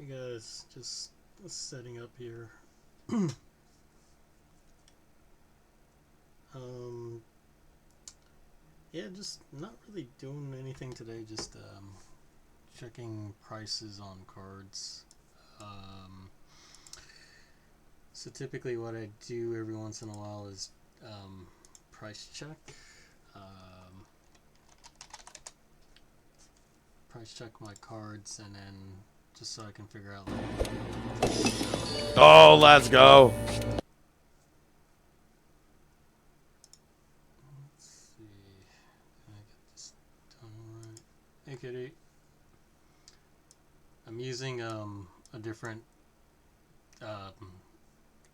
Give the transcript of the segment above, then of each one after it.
Hey guys, just setting up here. um, yeah, just not really doing anything today. Just checking prices on cards. Um, so typically, what I do every once in a while is price check. Um, Price check my cards, and then just so I can figure out. Oh, let's go. Let's see. Can I get this done right? Hey, kitty. I'm using a different um,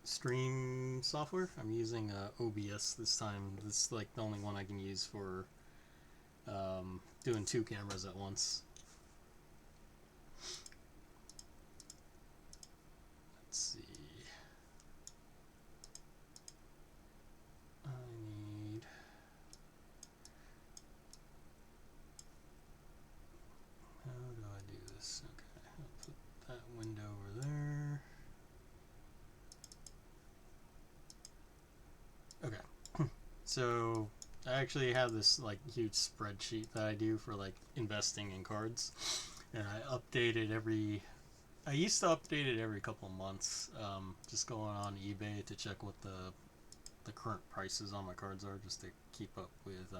stream software. I'm using OBS this time. This is like the only one I can use for doing two cameras at once. Let's see. I need. How do I do this? Okay, I'll put that window over there. Okay. So I actually have this like huge spreadsheet that I do for like investing in cards, and I used to update it every couple of months. Just going on eBay to check what the current prices on my cards are, just to keep up with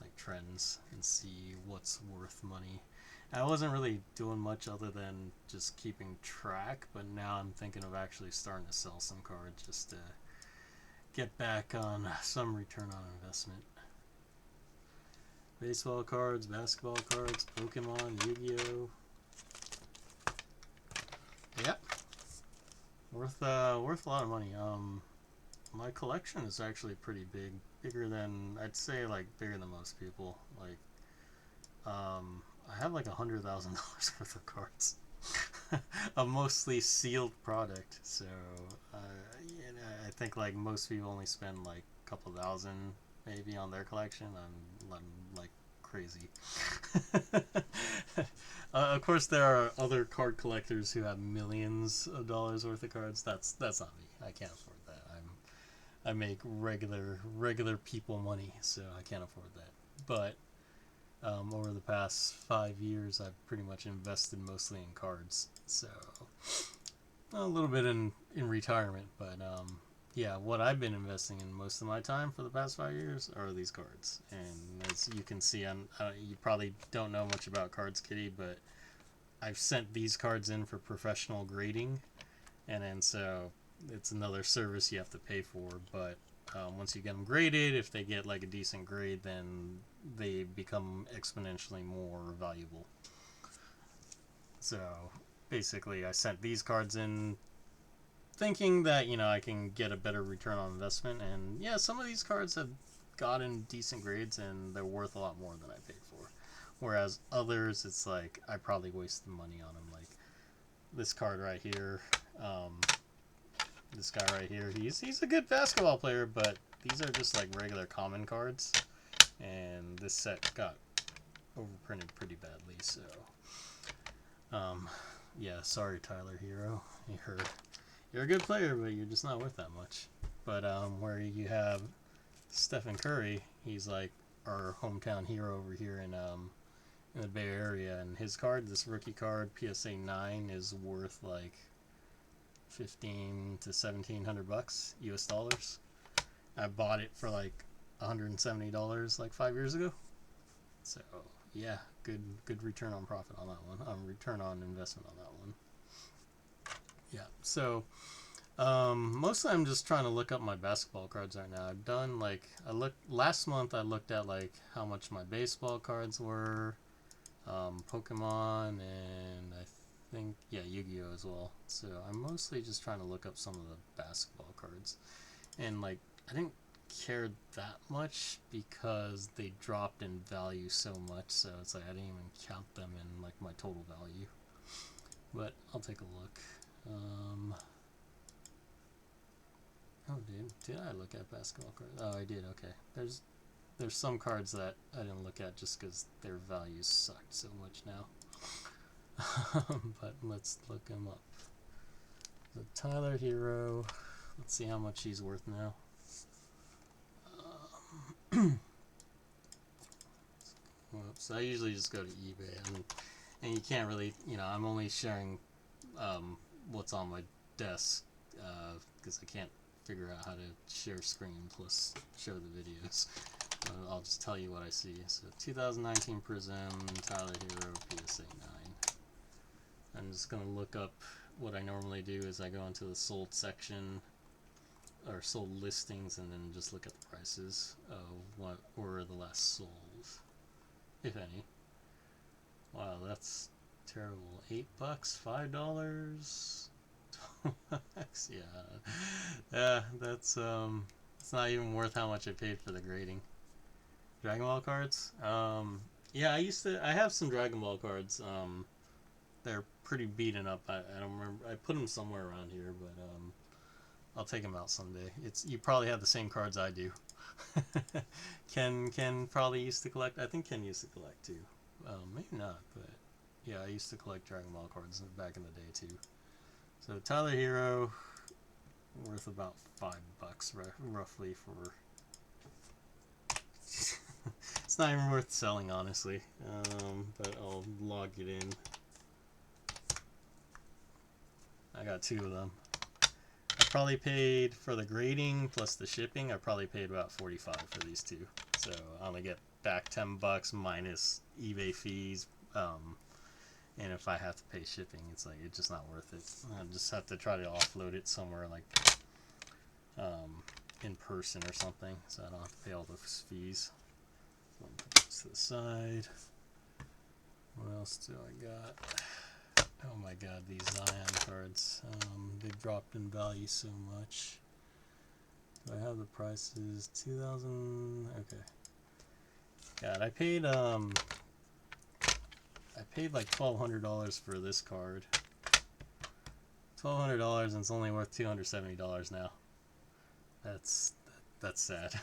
like trends and see what's worth money. I wasn't really doing much other than just keeping track, but now I'm thinking of actually starting to sell some cards just to get back on some return on investment. Baseball cards, basketball cards, Pokemon, Yu-Gi-Oh. Yep, worth a lot of money. My collection is actually pretty big, bigger than I'd say, like bigger than most people. Like, I have like $100,000 worth of cards. A mostly sealed product, so I think like most people only spend like a couple thousand maybe on their collection. I'm like crazy. Of course, there are other card collectors who have millions of dollars worth of cards. That's not me. I can't afford that. I make regular people money, so I can't afford that. But over the past 5 years, I've pretty much invested mostly in cards. So a little bit in retirement, but yeah, what I've been investing in most of my time for the past 5 years are these cards. And as you can see, you probably don't know much about Cards Kitty, but I've sent these cards in for professional grading, and then so it's another service you have to pay for. But once you get them graded, if they get like a decent grade, then they become exponentially more valuable. So basically, I sent these cards in thinking that I can get a better return on investment, and yeah, some of these cards have gotten decent grades and they're worth a lot more than I paid for. Whereas others, it's like I probably wasted money on them. Like this card right here, um, this guy right here, he's a good basketball player, but these are just like regular common cards, and this set got overprinted pretty badly. So, um, yeah, sorry, Tyler Hero, you're a good player, but you're just not worth that much. But where you have Stephen Curry, he's like our hometown hero over here in the Bay Area, and his card, this rookie card, PSA 9, is worth like 1,500 to 1,700 bucks US dollars. I bought it for like $170 like 5 years ago. So yeah, good return on profit on that one. Return on investment on that one. Yeah. So mostly I'm just trying to look up my basketball cards right now. I've done like last month. I looked at like how much my baseball cards were, Pokemon, and I think Yu-Gi-Oh as well. So I'm mostly just trying to look up some of the basketball cards, and like I didn't care that much because they dropped in value so much. So it's like I didn't even count them in like my total value. But I'll take a look. Oh, did I look at basketball cards? Oh, I did. Okay. There's some cards that I didn't look at just because their values sucked so much now. But let's look him up. The Tyler Hero. Let's see how much he's worth now. Whoops, I usually just go to eBay, and you can't really, I'm only sharing what's on my desk because I can't figure out how to share screen plus show the videos. I'll just tell you what I see. So 2019 Prism, Tyler Hero, PSA 9. I'm just going to look up what I normally do is I go into the sold section or sold listings and then just look at the prices of what were the last sold, if any. Wow, that's terrible. $8, $5, $12. Yeah, that's it's not even worth how much I paid for the grading. Dragon Ball cards. Yeah, I have some Dragon Ball cards. They're pretty beaten up. I don't remember. I put them somewhere around here, but I'll take them out someday. You probably have the same cards I do. Ken probably used to collect. I think Ken used to collect too. Maybe not, but yeah, I used to collect Dragon Ball cards back in the day too. So Tyler Hero, worth about $5 roughly for. It's not even worth selling, honestly. But I'll log it in. I got 2 of them. I probably paid for the grading plus the shipping. I probably paid about $45 for these 2. So I only get back $10 minus eBay fees. And if I have to pay shipping, it's just not worth it. I just have to try to offload it somewhere in person or something, so I don't have to pay all those fees. So I'll put this to the side. What else do I got? Oh my god, these Zion cards. They've dropped in value so much. Do I have the prices? 2000. Okay. God, I paid like $1,200 for this card. $1,200 and it's only worth $270 now. That's sad.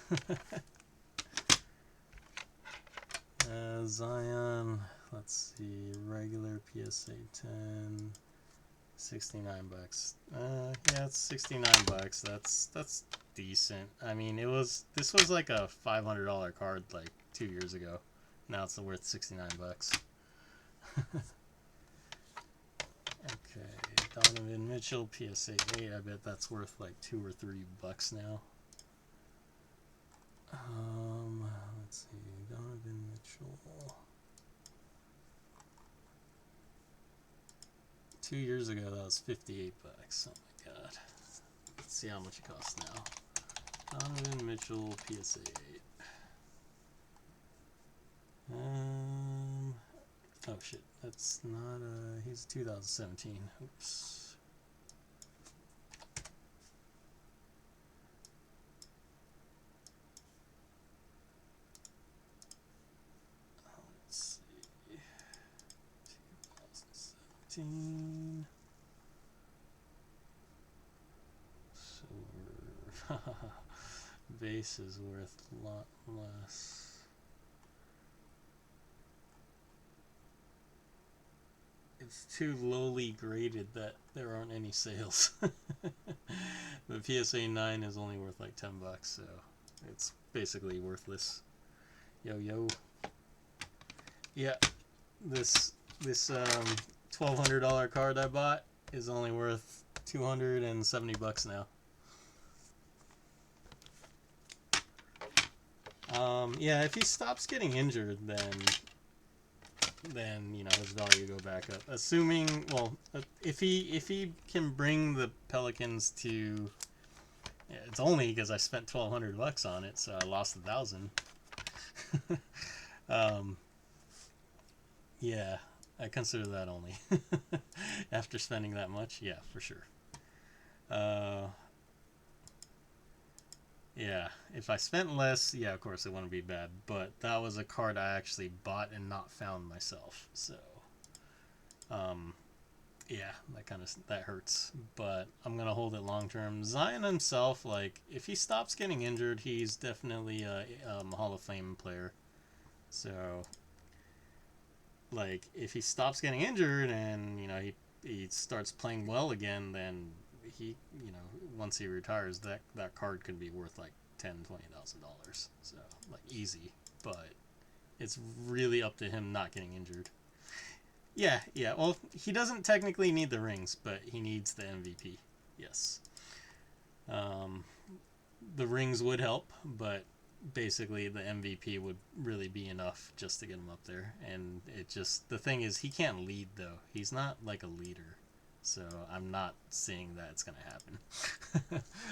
Zion. Let's see, regular PSA 10, $69. Yeah, it's $69. That's decent. I mean, this was like a $500 card like 2 years ago. Now it's worth $69. Okay, Donovan Mitchell PSA 8. I bet that's worth like $2 or $3 now. Let's see, Donovan Mitchell. 2 years ago, that was $58. Oh my god. Let's see how much it costs now. Donovan Mitchell, PSA 8. Oh shit, that's not, he's 2017. Oops. Let's see. 2017. Silver. Base is worth a lot less. It's too lowly graded that there aren't any sales. The PSA 9 is only worth like $10, so it's basically worthless. Yo. Yeah, this $1,200 card I bought is only worth $270 now. Yeah, if he stops getting injured, then his value go back up. Assuming, well, if he can bring the Pelicans to, yeah, it's only because I spent $1,200 on it, so I lost $1,000. Yeah, I consider that only after spending that much. Yeah, for sure. Yeah, if I spent less, yeah, of course it wouldn't be bad, but that was a card I actually bought and not found myself, so yeah, that hurts, but I'm gonna hold it long term. Zion himself, like, if he stops getting injured, he's definitely a Hall of Fame player, so like if he stops getting injured and he starts playing well again, then he once he retires, that card could be worth like $10,000-$20,000. So like easy, but it's really up to him not getting injured. Yeah, yeah. Well, he doesn't technically need the rings, but he needs the MVP. Yes. Um, the rings would help, but basically the MVP would really be enough just to get him up there. And the thing is, he can't lead though. He's not like a leader, so I'm not seeing that it's gonna happen.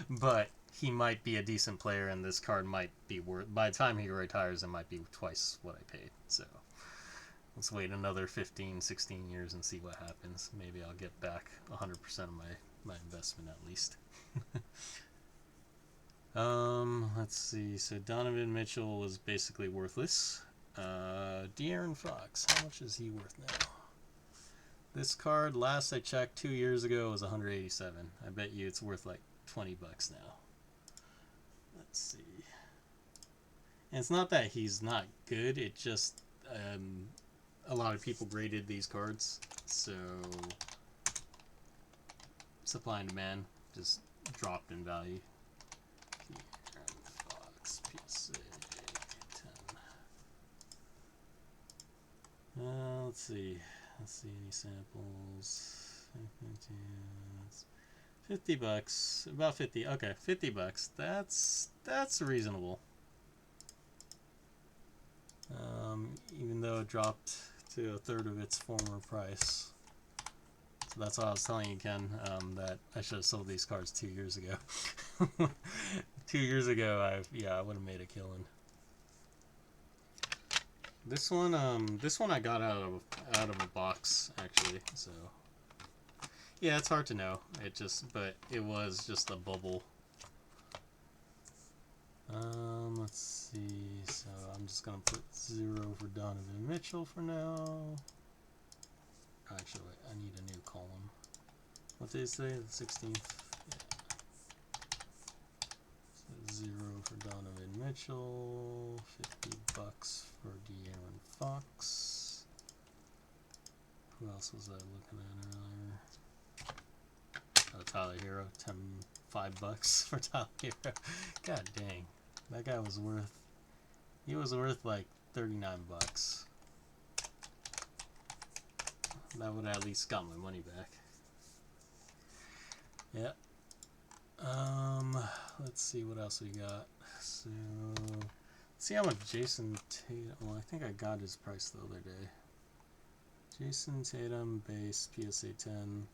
But he might be a decent player, and this card might be worth. By the time he retires, it might be twice what I paid. So let's wait another 15, 16 years and see what happens. Maybe I'll get back 100% of my investment at least. Let's see. So Donovan Mitchell was basically worthless. De'Aaron Fox, how much is he worth now? This card, last I checked 2 years ago, was 187. I bet you it's worth like $20 now. Let's see. And it's not that he's not good. It just a lot of people graded these cards, so supply and demand just dropped in value. Fox PSA 10. Let's see any samples. $50, about 50. Okay, $50. That's reasonable. Even though it dropped to a third of its former price. So that's why I was telling you, Ken, that I should have sold these cards 2 years ago. 2 years ago, I would have made a killing. This one I got out of a box actually. So yeah, it's hard to know. But it was just a bubble. Let's see. So I'm just gonna put 0 for Donovan Mitchell for now. Actually, wait, I need a new column. What did it say? The 16th. Yeah. So 0 for Donovan Mitchell. $50 for De'Aaron Fox. Who else was I looking at earlier? Oh, Tyler Hero. $5 for Tyler Hero. God dang. That guy was worth. He was worth like $39. That would have at least got my money back. Yeah. Let's see what else we got. So, let's see how much Jason Tatum. Well, I think I got his price the other day. Jason Tatum base PSA 10.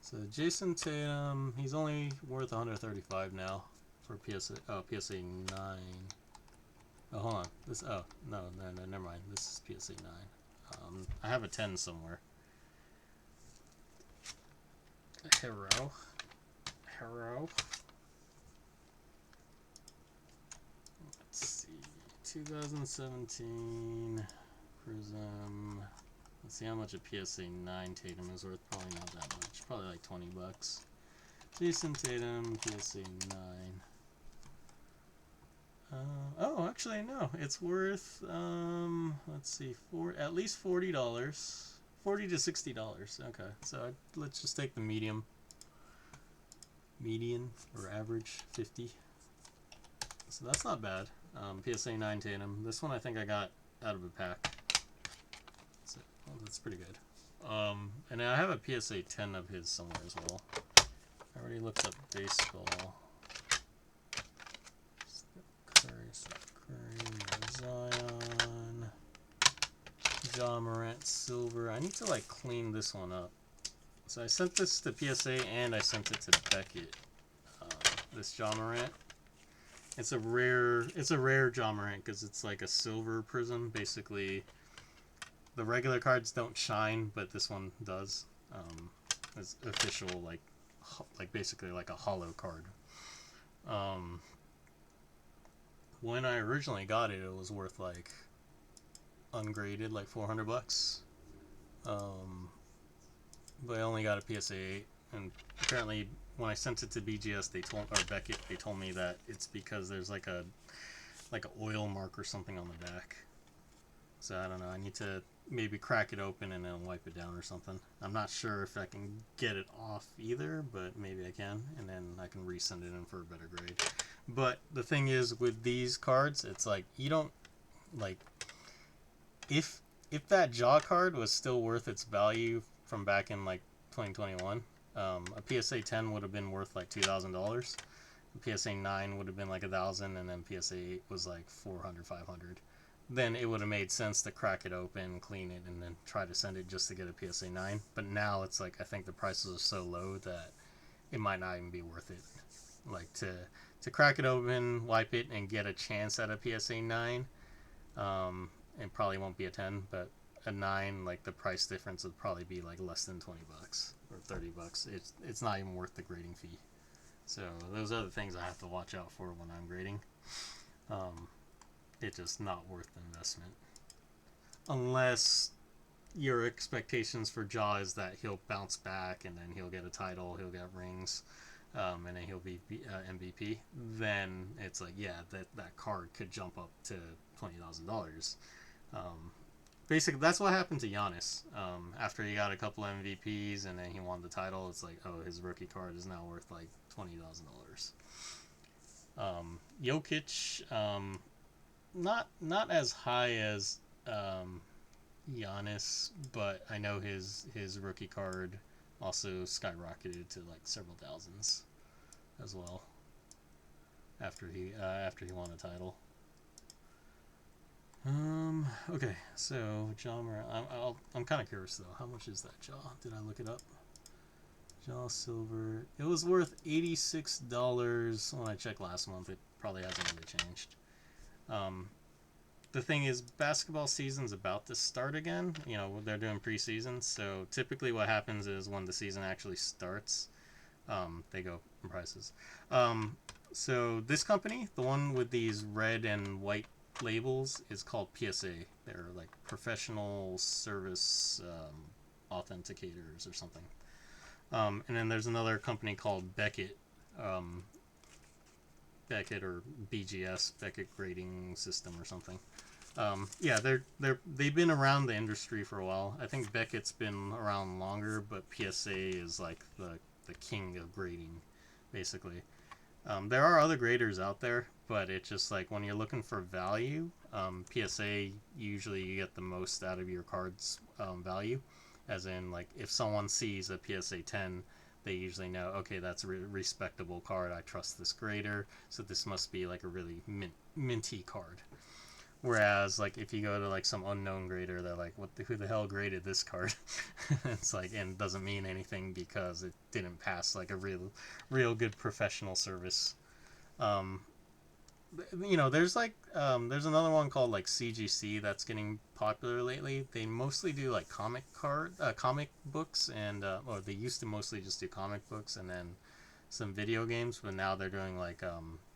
So Jason Tatum, he's only worth 135 now for PSA. Oh, PSA 9. Oh, hold on. No, never mind. This is PSA 9. I have a 10 somewhere. Hero. Let's see. 2017 Prism. Let's see how much a PSA 9 Tatum is worth. Probably not that much. Probably like $20. Jason Tatum, PSA 9. Oh, actually no. It's worth let's see, at least $40. $40 to $60. Okay, so let's just take the median or average, 50. So that's not bad. PSA 9 Tatum. This one I think I got out of a pack. So, well, that's pretty good. And I have a PSA 10 of his somewhere as well. I already looked up baseball. Curry, Zion, Ja Morant, silver. I need to like clean this one up. So I sent this to PSA and I sent it to Beckett. This Ja Morant. It's a rare Ja Morant because it's like a silver prism. Basically, the regular cards don't shine, but this one does. It's official, like basically like a hollow card. When I originally got it, it was worth like ungraded, like $400. But I only got a PSA 8, and apparently when I sent it to BGS, Beckett, they told me that it's because there's like a oil mark or something on the back. So I don't know. I need to maybe crack it open and then wipe it down or something. I'm not sure if I can get it off either, but maybe I can, and then I can resend it in for a better grade. But the thing is, with these cards, it's like you don't like if that Jaw card was still worth its value from back in like 2021, a PSA 10 would have been worth like $2,000. A PSA 9 would have been like 1,000, and then PSA 8 was like 400, 500. Then it would have made sense to crack it open, clean it, and then try to send it just to get a PSA 9. But now it's like I think the prices are so low that it might not even be worth it. Like to crack it open, wipe it, and get a chance at a PSA 9. It probably won't be a 10, but a 9, like the price difference would probably be like less than $20 or $30. It's not even worth the grading fee. So those are the things I have to watch out for when I'm grading. It's just not worth the investment. Unless your expectations for Jaw is that he'll bounce back and then he'll get a title, he'll get rings, and then he'll be MVP, then it's like, yeah, that card could jump up to $20,000. Basically, that's what happened to Giannis. After he got a couple MVPs and then he won the title, it's like, oh, his rookie card is now worth like $20,000. Jokic, not as high as Giannis, but I know his rookie card also skyrocketed to like several thousands as well after he won a title. Okay, so Jaw Morant. I'm kind of curious though. How much is that Jaw? Did I look it up? Jaw silver. It was worth $86 when I checked last month. It probably hasn't really changed. The thing is, basketball season's about to start again. You know, they're doing preseason, so typically what happens is when the season actually starts, they go in prices. So this company, the one with these red and white labels, is called PSA. They're like professional service authenticators or something. And then there's another company called Beckett. Beckett or BGS, Beckett Grading System or something. Yeah, they've been around the industry for a while. I think Beckett's been around longer, but PSA is like the king of grading, basically. There are other graders out there, but it's just like when you're looking for value, PSA, usually you get the most out of your card's value. As in, like, if someone sees a PSA 10, they usually know, okay, that's a respectable card. I trust this grader, so this must be like a really minty card. Whereas, like, if you go to like some unknown grader, they're like, who the hell graded this card? It's like, and it doesn't mean anything because it didn't pass like a real good professional service. You know, there's another one called like CGC that's getting popular lately. They mostly do like comic books, and or they used to mostly just do comic books and then some video games, but now they're doing like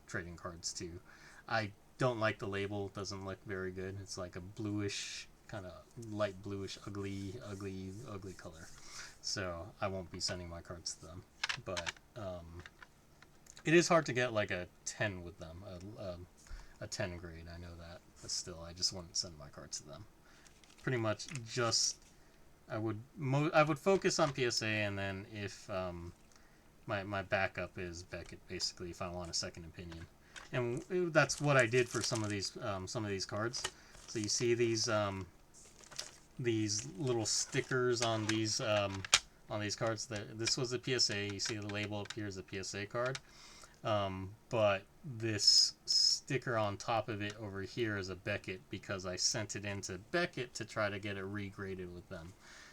trading cards too. I don't like the label; it doesn't look very good. It's like a bluish, kind of light bluish, ugly color. So I won't be sending my cards to them, but it is hard to get like a 10 with them, a 10 grade. I know that, but still, I just wouldn't send my cards to them. Pretty much, just I would focus on PSA, and then if my backup is Beckett, basically, if I want a second opinion, and that's what I did for some of these cards. So you see these little stickers on these cards. This was a PSA. You see the label up here is a PSA card. But this sticker on top of it over here is a Beckett because I sent it into Beckett to try to get it regraded with them.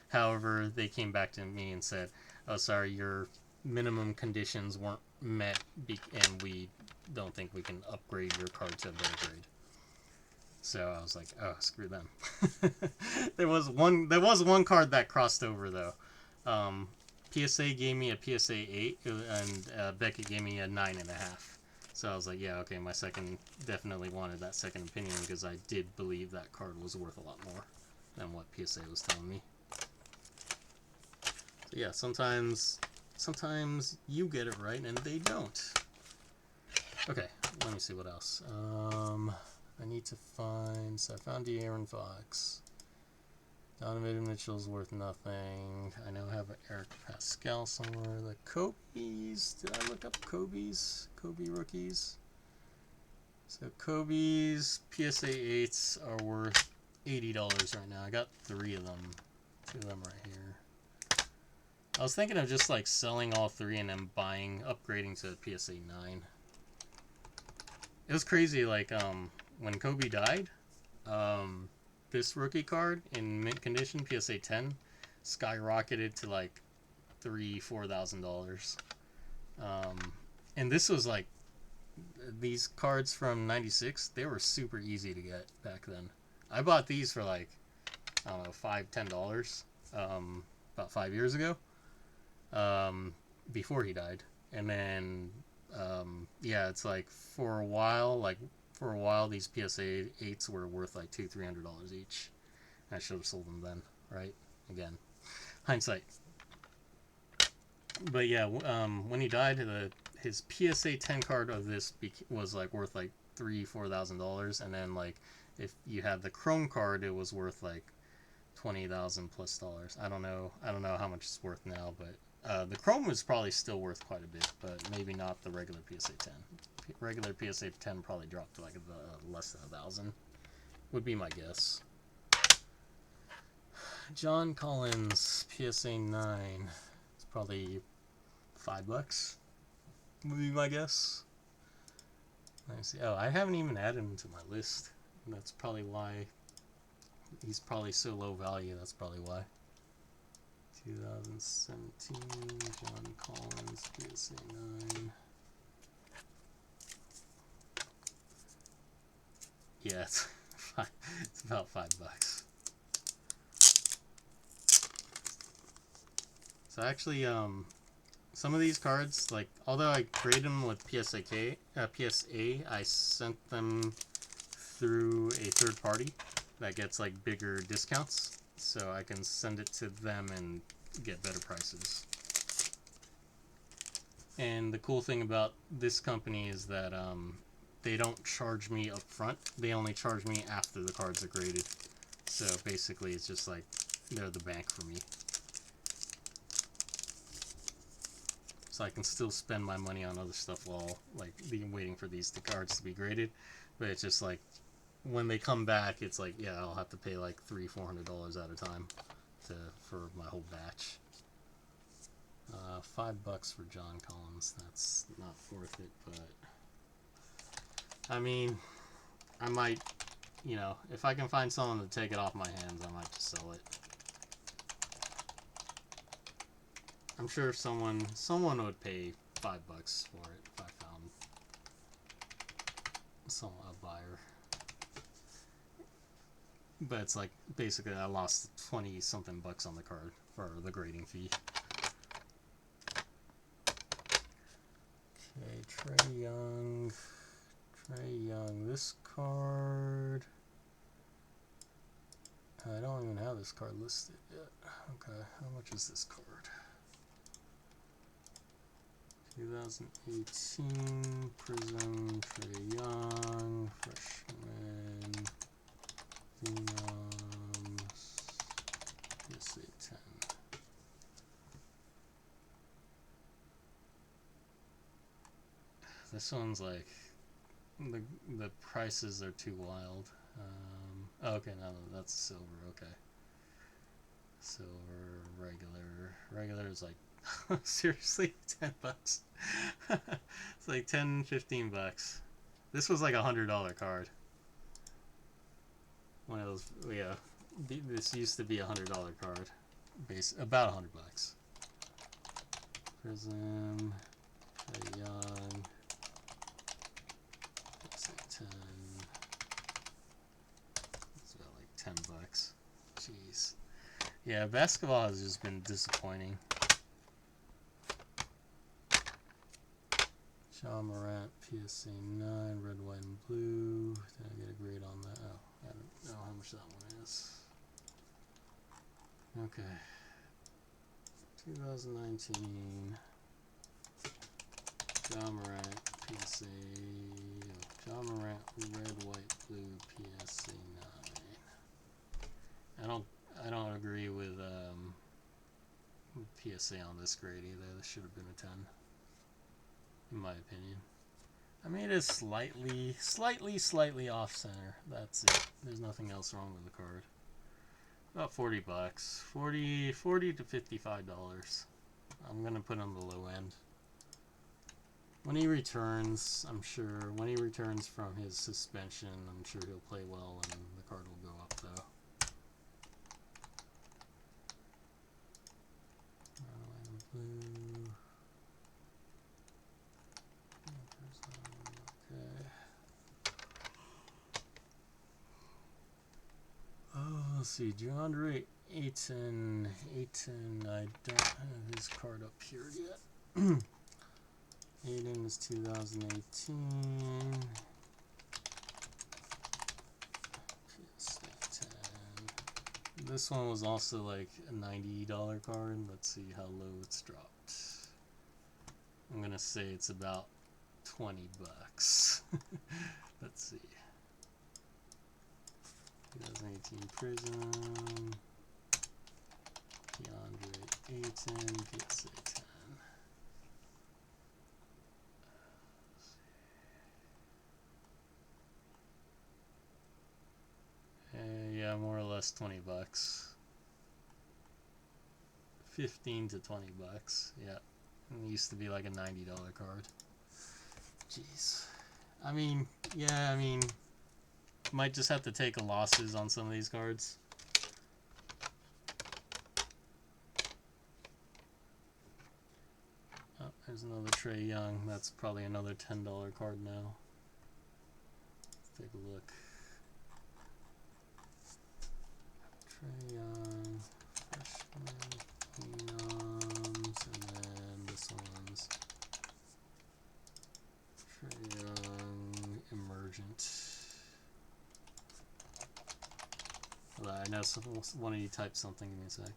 However, they came back to me and said, oh, sorry, your minimum conditions weren't met and we don't think we can upgrade your card to a better grade. So I was like, oh, screw them. There was one card that crossed over, though. PSA gave me a PSA 8, and Beckett gave me a 9.5. So I was like, yeah, okay, my second definitely wanted that second opinion because I did believe that card was worth a lot more than what PSA was telling me. So yeah, sometimes you get it right and they don't. Okay, let me see what else. I need to find... So I found De'Aaron Fox. Donovan Mitchell's worth nothing. I know I have an Eric Pascal somewhere. The Kobe's. Did I look up Kobe's? Kobe rookies. So Kobe's PSA 8s are worth $80 right now. I got 3 of them. 2 of them right here. I was thinking of just like selling all 3 and then upgrading to PSA 9. It was crazy, like when Kobe died, this rookie card in mint condition, PSA 10, skyrocketed to like $3,000-$4,000. And this was like, these cards from '96, they were super easy to get back then. I bought these for like, I don't know, $5-$10 about 5 years ago, before he died. And then yeah, it's like for a while these PSA 8s were worth like $200-$300 each. I should have sold them then, right? Again, hindsight. But yeah, when he died, his PSA 10 card of this was like worth like $3,000-$4,000, and then like if you had the Chrome card, it was worth like $20,000+. I don't know how much it's worth now, but the Chrome is probably still worth quite a bit, but maybe not the regular PSA 10. Regular PSA 10 probably dropped to like less than 1,000. Would be my guess. John Collins PSA 9. It's probably $5. Would be my guess. Let me see. Oh, I haven't even added him to my list. That's probably why. He's probably so low value. That's probably why. 2017 John Collins PSA 9. Yeah, it's about $5. So actually, some of these cards, like, although I graded them with PSA, I sent them through a third party that gets like bigger discounts, so I can send it to them and get better prices. And the cool thing about this company is that they don't charge me up front. They only charge me after the cards are graded. So basically it's just like they're the bank for me. So I can still spend my money on other stuff while like waiting for these cards to be graded. But it's just like when they come back, it's like, yeah, I'll have to pay like $300-$400 at a time for my whole batch. $5 for John Collins. That's not worth it, but I mean, I might, you know, if I can find someone to take it off my hands, I might just sell it. I'm sure someone would pay $5 for it if I found a buyer. But it's like basically I lost 20-something bucks on the card for the grading fee. Okay, Trae Young. This card. I don't even have this card listed yet. Okay, how much is this card? 2018 Prism Trae Young freshman Phenoms PSA 10. This one's like the prices are too wild. Okay, no, that's silver. Okay, silver regular is like seriously $10. It's like $10-$15. This was like $100 card. One of those, yeah. This used to be $100 card, about $100. Prism, Trae Young, let's say 10. It's about like $10. Jeez. Yeah, basketball has just been disappointing. Ja Morant, PSA 9, red, white, and blue. Did I get a grade on that? Oh, I don't know how much that one is. Okay. 2019. Ja Morant, PSA. Oh, Ja Morant, red, white, blue, PSA 9. I don't agree with PSA on this grade either. This should have been a 10, in my opinion. I made it slightly off center. That's it. There's nothing else wrong with the card. About 40 bucks. 40 to $55. I'm gonna put on the low end. When he returns, I'm sure, when he returns from his suspension, I'm sure he'll play well and the card will go up though. Blue. Okay. Oh, let's see. DeAndre Ayton. I don't have his card up here yet. Ayton is 2018. This one was also like a $90 card. Let's see how low it's dropped. I'm gonna say it's about 20 bucks. Let's see. 2018 Prism. DeAndre Ayton, PSA 10. Yeah, more or less 20 bucks. 15 to 20 bucks. Yeah. It used to be like a $90 card. Jeez. I mean, yeah, might just have to take losses on some of these cards. Oh, there's another Trae Young. That's probably another $10 card now. Let's take a look. Trae Young, freshman, phenoms, and then this one's Trae Young, emergent. I know one of you typed something. Give me a sec.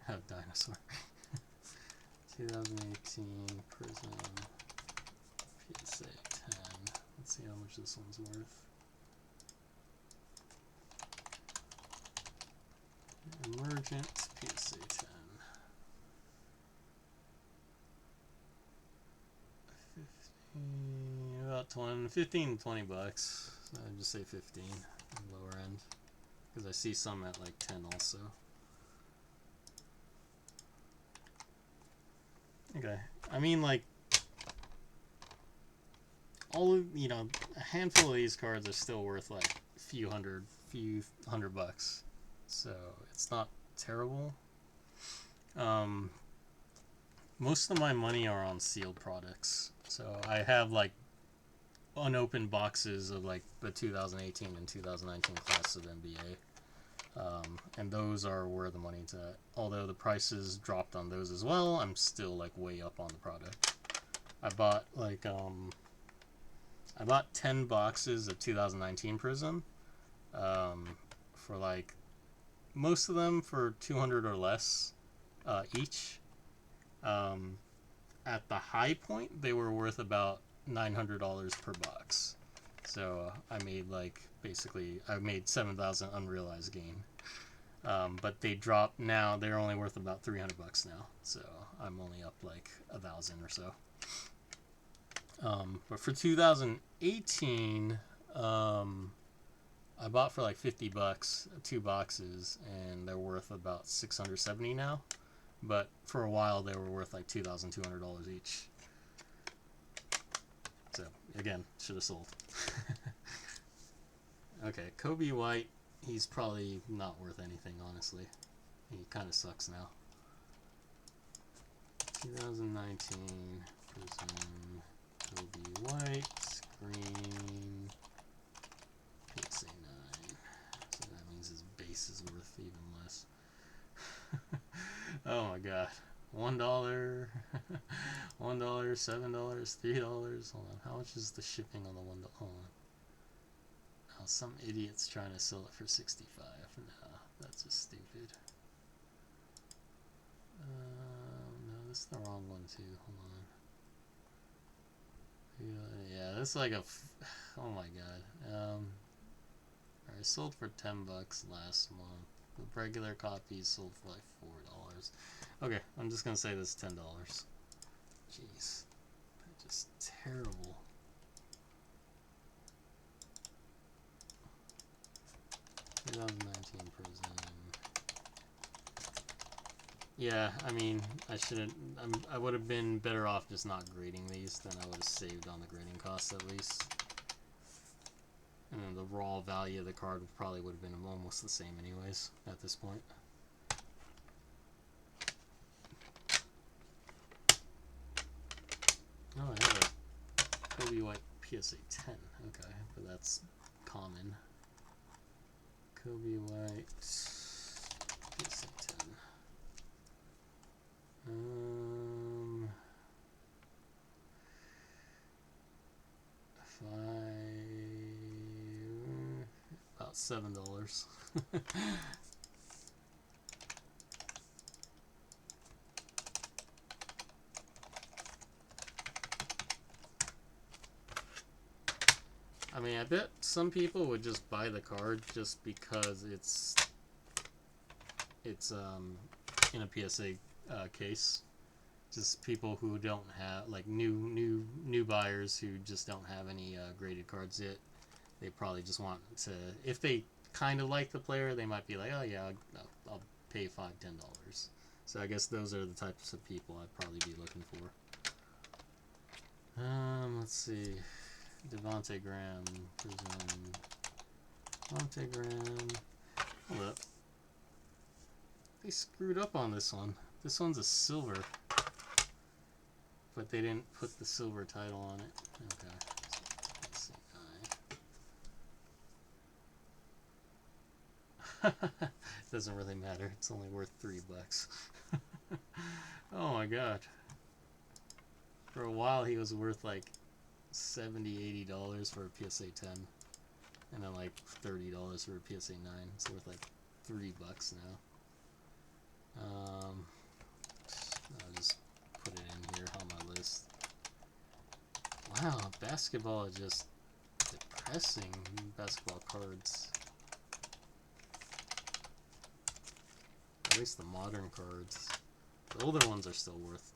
I have dinosaur. 2018 Prism PSA 10. Let's see how much this one's worth. Emergent PSA 10. 15 to 20 bucks. So I'd just say 15 on the lower end. Because I see some at like 10 also. Okay. I mean, like, all of, a handful of these cards are still worth like a few hundred bucks. So it's not terrible. Most of my money are on sealed products. So I have like unopened boxes of like the 2018 and 2019 class of NBA. And those are where the money's at. Although the prices dropped on those as well, I'm still like way up on the product. I bought like I bought 10 boxes of 2019 Prism for like most of them for 200 or less each. At the high point, they were worth about $900 per box. So I made like basically I made 7,000 unrealized gain. But they dropped now. They're only worth about 300 bucks now. So I'm only up like 1,000 or so. But for 2018, I bought for like 50 bucks 2 boxes, and they're worth about 670 now. But for a while, they were worth like $2,200 each. So again, should have sold. Okay, Kobe White. He's probably not worth anything, honestly. He kind of sucks now. 2019 Prism Kobe White green PSA 9. So that means his base is worth even less. Oh my god. $1, $1, $7, $3. Hold on. How much is the shipping on the $1? Hold on. Oh, some idiot's trying to sell it for 65. No, that's just stupid. No, this is the wrong one too. Hold on. Yeah, this is like a. Oh my god. I sold for 10 bucks last month. The regular copy sold for like $4. Okay, I'm just gonna say this is $10. Jeez, that's just terrible. (2019) Prism. Yeah, I mean, I shouldn't. I would have been better off just not grading these. Then I would have saved on the grading costs at least. And then the raw value of the card probably would have been almost the same anyways at this point. Oh, I have a Kobe White PSA 10. Okay, but that's common. Kobe White PSA 10. About $7. I mean, I bet some people would just buy the card just because it's in a PSA case. Just people who don't have, like, new buyers who just don't have any graded cards yet. They probably just want to, if they kind of like the player, they might be like, oh yeah, I'll pay $5-10. So I guess those are the types of people I'd probably be looking for. Let's see. Devontae Graham, Prism. Devontae Graham. Hold up. They screwed up on this one. This one's a silver. But they didn't put the silver title on it. Okay. Doesn't really matter. It's only worth $3. Oh my god. For a while he was worth like $70-$80 for a PSA 10. And then like $30 for a PSA 9. It's worth like $3 now. I'll just put it in here on my list. Wow, basketball is just depressing. Basketball cards. At least the modern cards. The older ones are still worth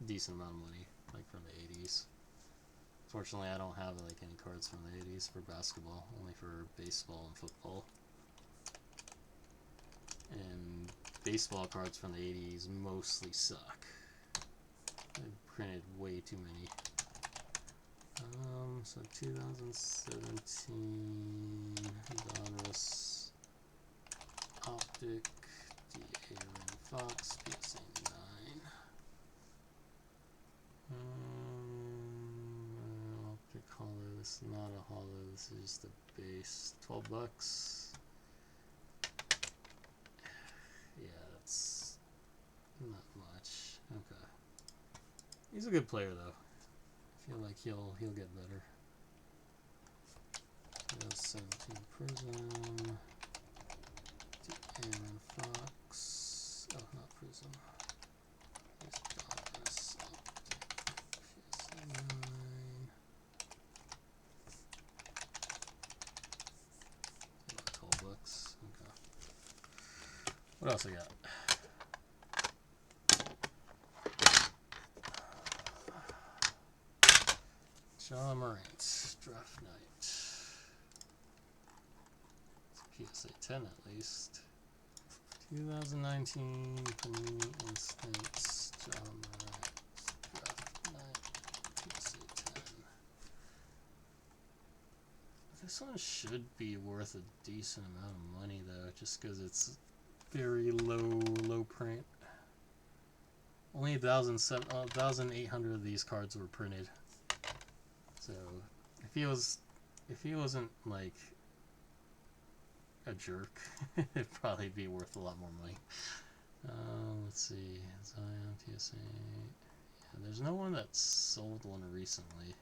a decent amount of money, like from the 80s. Fortunately, I don't have like any cards from the 80s for basketball, only for baseball and football. And baseball cards from the 80s mostly suck. They printed way too many. So 2017 Donruss Optic Aaron Fox PSA 9. Optic hollow. This is not a hollow. This is just a base. $12. Yeah, that's not much. Okay. He's a good player though. I feel like he'll get better. 17 Prism. Aaron Fox. Oh, not Prism. There's Donruss Optic. PSA 9. About $12. Okay. What else I got? John Morant, Draft Night. PSA 10 at least. 2019 Panini Instance, John Morant, Draft Night, PSA 10. This one should be worth a decent amount of money though, just because it's very low print. Only 1,800 of these cards were printed. So if he wasn't like a jerk, it'd probably be worth a lot more money. Let's see, Zion TSA. Yeah, there's no one that sold one recently.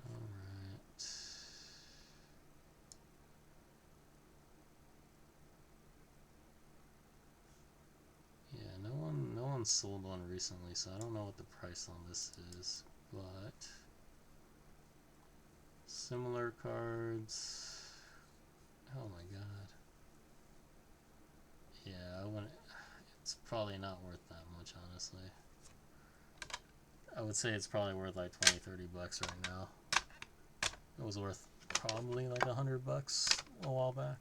Alright. Yeah, no one sold one recently, so I don't know what the price on this is, but similar cards. Oh my god. Yeah, I wouldn't. It's probably not worth that much, honestly. I would say it's probably worth like 20-30 bucks right now. It was worth probably like $100 a while back.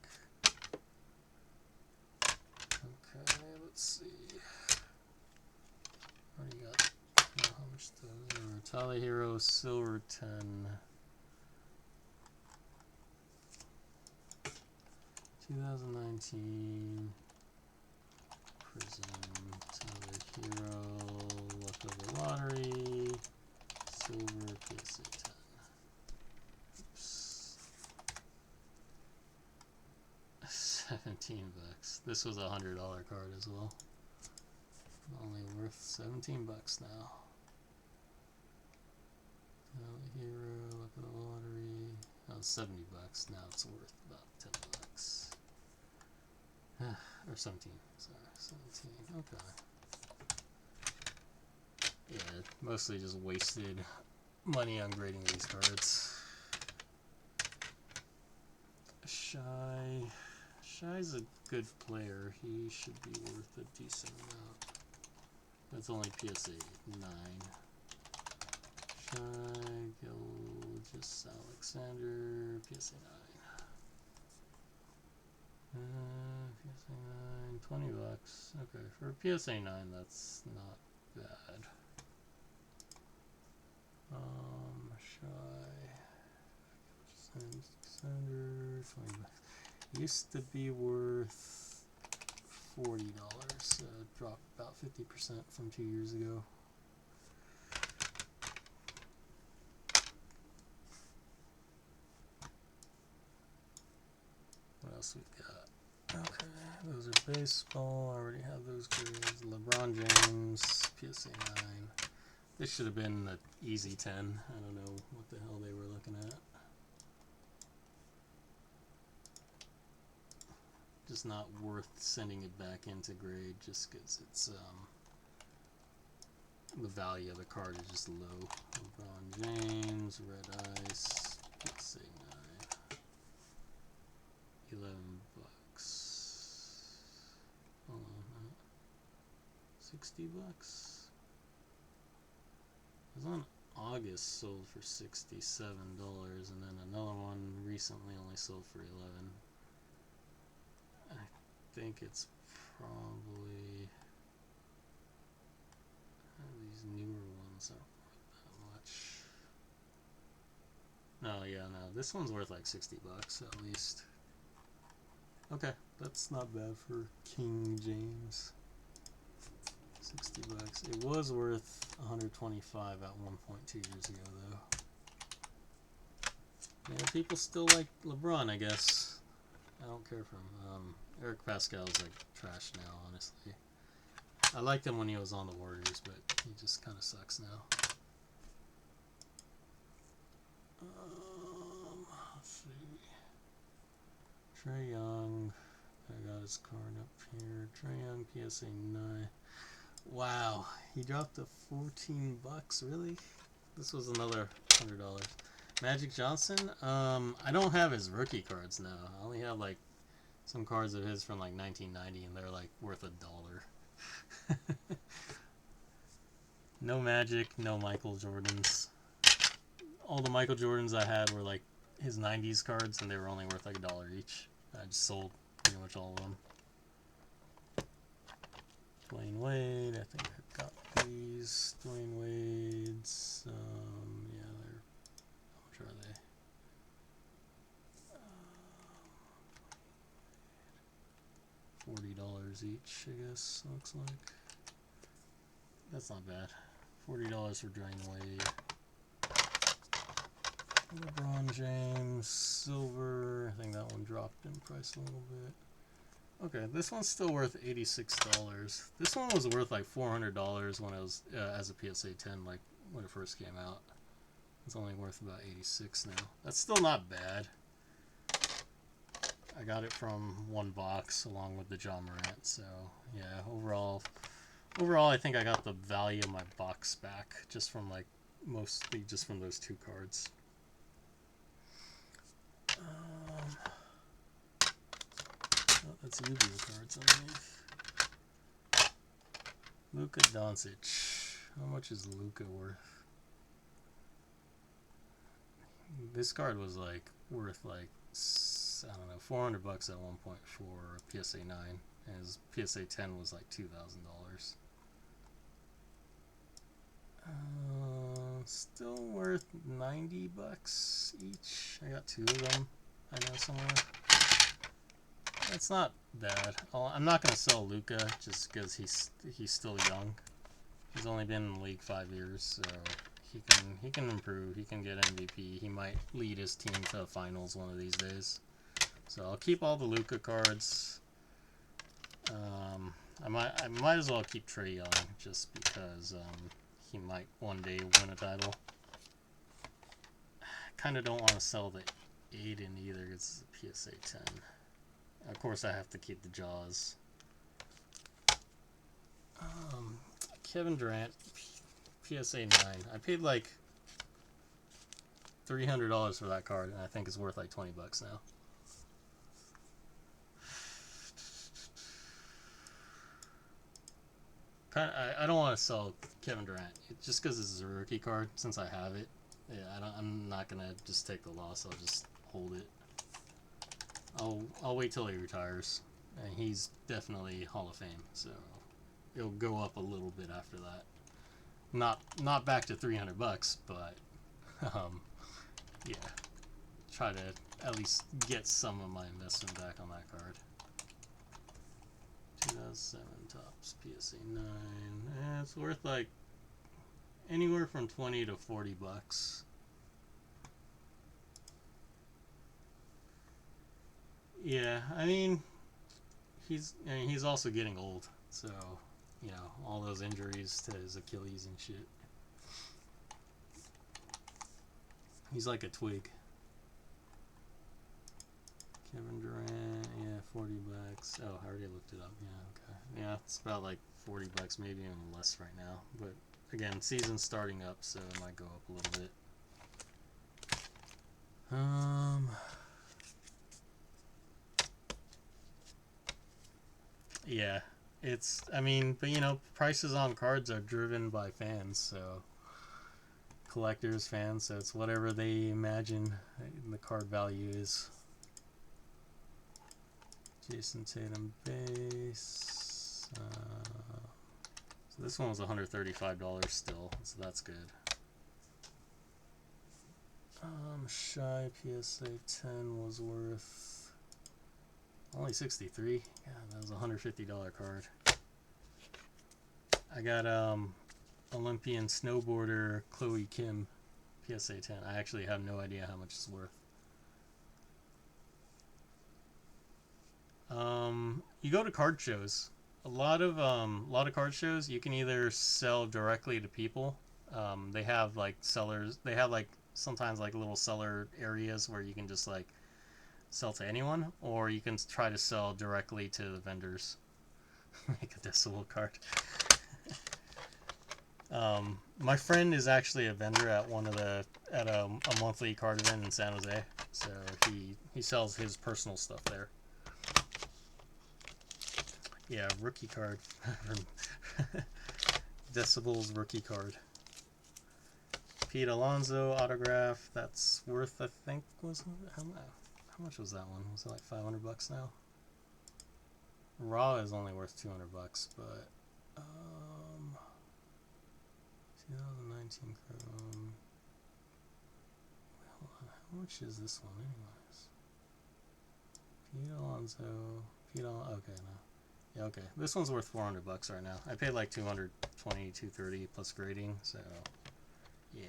Okay, let's see. What do you got? Oh, how much does Tally Hero Silver 10? 2019 Prism Tally Hero Luck of the Lottery Silver PSA 10. Oops. 17 bucks. This was a $100 card as well. Only worth 17 bucks now. Hero, look at the lottery. Oh, 70 bucks. Now it's worth about 10 bucks. Or 17. Sorry, 17. Okay. Yeah, mostly just wasted money on grading these cards. Shy's a good player. He should be worth a decent amount. That's only PSA 9. Shy, Gilgis Alexander, PSA 9. PSA 9, 20 bucks. Okay, for PSA 9, that's not bad. Shy, Alexander, 20 bucks. Used to be worth $40, dropped about 50% from 2 years ago. What else we got? Okay, those are baseball. I already have those grades. LeBron James, PSA 9. This should have been an easy 10. I don't know what the hell they were looking at. Just not worth sending it back into grade just because it's the value of the card is just low. LeBron James, Red Ice, PSA 9. 11 bucks. Hold on, 60 bucks. It was on August, sold for $67, and then another one recently only sold for 11. I think it's probably these newer ones aren't worth that much. No, yeah, no, this one's worth like 60 bucks at least. Okay, that's not bad for King James. 60 bucks. It was worth 125 at one point 2 years ago, though. Yeah, people still like LeBron, I guess. I don't care for him. Eric Pascal's like trash now, honestly. I liked him when he was on the Warriors, but he just kind of sucks now. Let's see. Trae Young. I got his card up here. Trae Young, PSA 9. Wow, he dropped to 14 bucks. Really? This was another $100. Magic Johnson. I don't have his rookie cards now. I only have like some cards of his from like 1990, and they're like worth $1. No Magic, no Michael Jordans. All the Michael Jordans I had were like his 90s cards, and they were only worth like $1 each. I just sold pretty much all of them. Dwayne Wade, I think I got these. Dwayne Wade's, yeah, they're, how much are they? $40 each, I guess, looks like. That's not bad. $40 for Dwayne Wade. LeBron James, silver. I think that one dropped in price a little bit. Okay, this one's still worth $86. This one was worth like $400 when it was as a PSA 10, like when it first came out. It's only worth about $86 now. That's still not bad. I got it from one box along with the John Morant, so yeah, overall I think I got the value of my box back just from like mostly just from those two cards. That's Yugioh cards underneath. Luka Doncic. How much is Luka worth? This card was like worth like, I don't know, $400 at one point for a PSA 9, and his PSA 10 was like $2,000. Still worth $90 each. I got 2 of them. I know somewhere. That's not bad. I'm not gonna sell Luka just because he's still young. He's only been in the league 5 years, so he can improve. He can get MVP. He might lead his team to the finals one of these days. So I'll keep all the Luka cards. I might as well keep Trae Young just because he might one day win a title. I kind of don't want to sell the Aiden either. It's a PSA 10. Of course, I have to keep the Jaws. Kevin Durant, PSA 9. I paid like $300 for that card, and I think it's worth like $20 now. I don't want to sell Kevin Durant just because this is a rookie card. Since I have it, yeah, I'm not gonna just take the loss. I'll just hold it. I'll wait till he retires, and he's definitely Hall of Fame. So it'll go up a little bit after that. Not back to $300, but yeah, try to at least get some of my investment back on that card. 2007 Topps PSA 9. It's worth like anywhere from $20 to $40. Yeah, I mean he's also getting old, so you know, all those injuries to his Achilles and shit. He's like a twig. Kevin Durant, yeah, $40. Oh, I already looked it up. Yeah, okay. Yeah, it's about like $40, maybe even less right now. But again, season's starting up, so it might go up a little bit. Yeah, I mean, but you know, prices on cards are driven by fans, so collectors, fans, so it's whatever they imagine the card value is. Jason Tatum base. So this one was $135 still, so that's good. Shy PSA 10 was worth only $63. Yeah, that was a $150 card. I got Olympian snowboarder Chloe Kim PSA 10. I actually have no idea how much it's worth. You go to card shows. A lot of card shows you can either sell directly to people. They have like sellers. They have like sometimes like little seller areas where you can just like sell to anyone, or you can try to sell directly to the vendors. Make a decibel card. My friend is actually a vendor at a monthly card event in San Jose, so he sells his personal stuff there. Yeah, rookie card. Decibel's rookie card. Pete Alonso autograph. That's worth, I think, how much was that one? Was it like $500 now? Raw is only worth $200, but 2019 Chrome. Hold on, how much is this one, anyways? Pete Alonso. Okay, no. Yeah, okay. This one's worth $400 right now. I paid like $220, $230 plus grading, so yeah.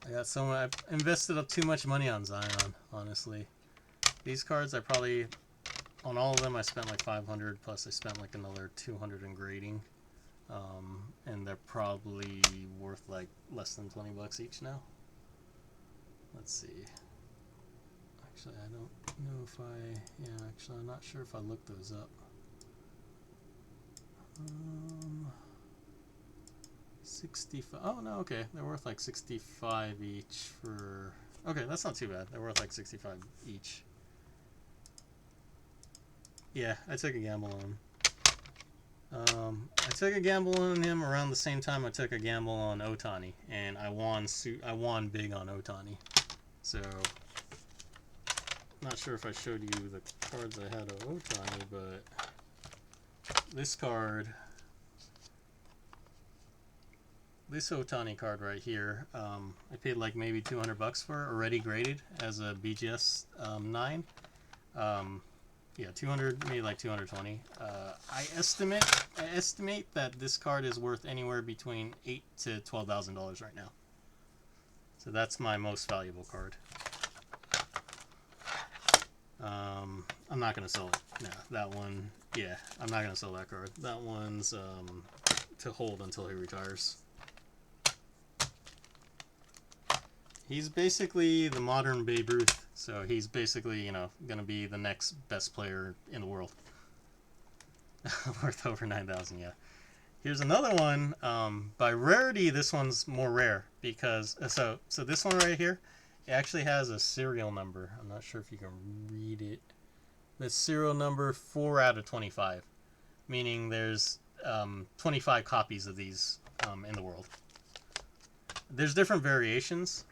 I've invested up too much money on Zion, honestly. These cards, on all of them, I spent like $500, plus I spent like another $200 in grading. And they're probably worth like less than $20 each now. Let's see. Actually, I don't know if I'm not sure if I looked those up. 65. Oh no, okay, they're worth like $65 each for Okay, that's not too bad. They're worth like 65 each. Yeah, I took a gamble on him. I took a gamble on him around the same time I took a gamble on Otani, and I won big on Otani. So, not sure if I showed you the cards I had of Otani, but this card, this Otani card right here, I paid like maybe $200 for, already graded as a BGS 9. Yeah, 200, maybe like 220. I estimate that this card is worth anywhere between $8,000 to $12,000 right now. So that's my most valuable card. I'm not gonna sell it. No, that one. Yeah, I'm not gonna sell that card. That one's to hold until he retires. He's basically the modern Babe Ruth, so he's basically, you know, going to be the next best player in the world. Worth over 9,000, yeah. Here's another one. By rarity, this one's more rare because so this one right here, it actually has a serial number. I'm not sure if you can read it. The serial number 4 out of 25, meaning there's 25 copies of these in the world. There's different variations.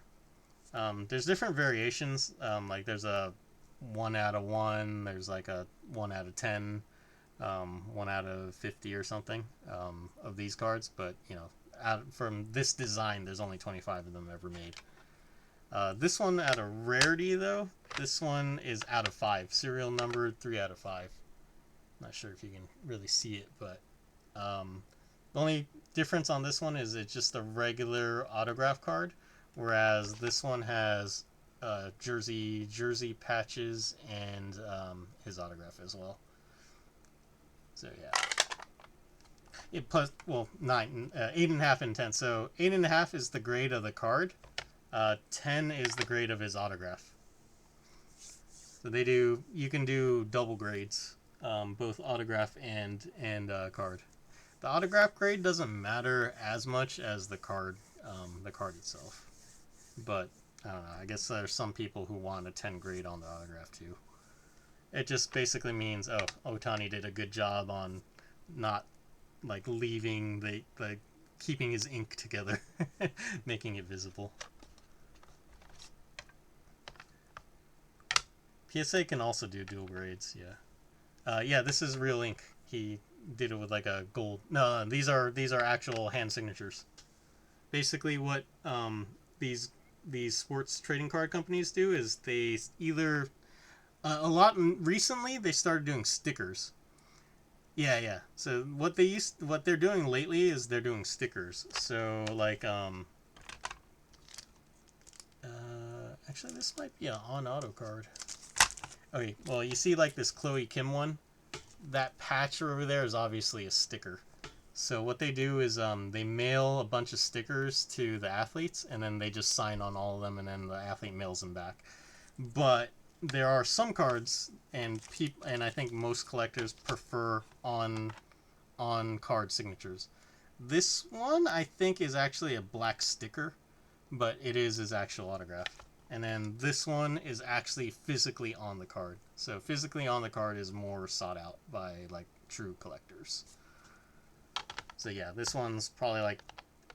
Like there's a 1 out of 1, there's like a 1 out of 10, 1 out of 50 or something of these cards. But, you know, from this design, there's only 25 of them ever made. This one out of rarity, though, this one is out of 5. Serial number 3 out of 5. Not sure if you can really see it, but the only difference on this one is it's just a regular autograph card. Whereas this one has jersey patches and his autograph as well. So yeah, it plus 8.5 and 10. So 8.5 is the grade of the card. 10 is the grade of his autograph. So you can do double grades, both autograph and card. The autograph grade doesn't matter as much as the card itself. But, I don't know, I guess there's some people who want a 10 grade on the autograph too. It just basically means, oh, Otani did a good job on not, like, leaving keeping his ink together, making it visible. PSA can also do dual grades, yeah. Yeah, this is real ink. He did it with like a gold. No, these are actual hand signatures. Basically, what these sports trading card companies do is they either recently they started doing stickers. Yeah. So what they're doing lately is they're doing stickers. So like actually this might be an on auto card. Okay, well you see like this Chloe Kim one, that patch over there is obviously a sticker. So what they do is they mail a bunch of stickers to the athletes, and then they just sign on all of them, and then the athlete mails them back. But there are some cards, and I think most collectors prefer on card signatures. This one I think is actually a black sticker, but it is his actual autograph. And then this one is actually physically on the card. So physically on the card is more sought out by like true collectors. So yeah, this one's probably like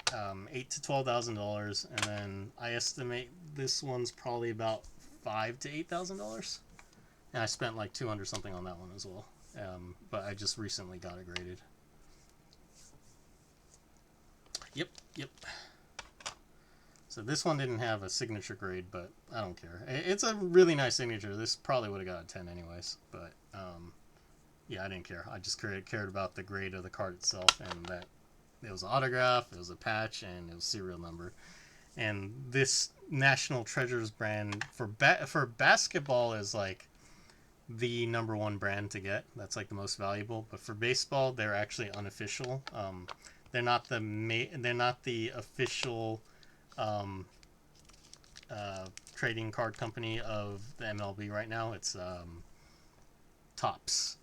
$8,000 to $12,000, and then I estimate this one's probably about $5,000 to $8,000. And I spent like 200 something on that one as well. But I just recently got it graded. Yep. So this one didn't have a signature grade, but I don't care. It's a really nice signature. This probably would have got a 10 anyways, but yeah, I didn't care. I just cared about the grade of the card itself, and that it was an autograph, it was a patch, and it was serial number. And this National Treasures brand for basketball is like the #1 brand to get. That's like the most valuable. But for baseball, they're actually unofficial. They're not the official trading card company of the MLB right now. It's Topps.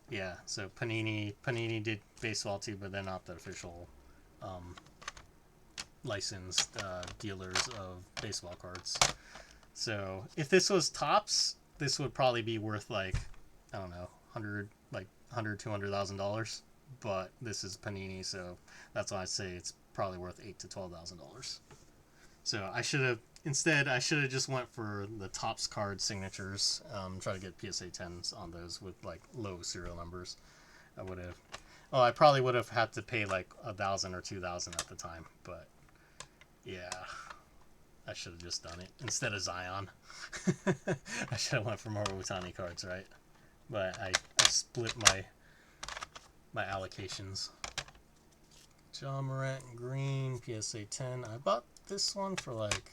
Yeah, so Panini did baseball too, but they're not the official licensed dealers of baseball cards. So if this was tops, this would probably be worth like, I don't know, 100 like 100 $200,000. But this is Panini, so that's why I say it's probably worth $8 to $12,000. So I should have just went for the tops card signatures. Try to get PSA 10s on those with like low serial numbers. I would have. Oh, I probably would have had to pay like 1,000 or 2,000 at the time, but yeah, I should have just done it instead of Zion. I should have went for more Otani cards, right? But I split my allocations. John Morant green PSA 10. I bought this one for like,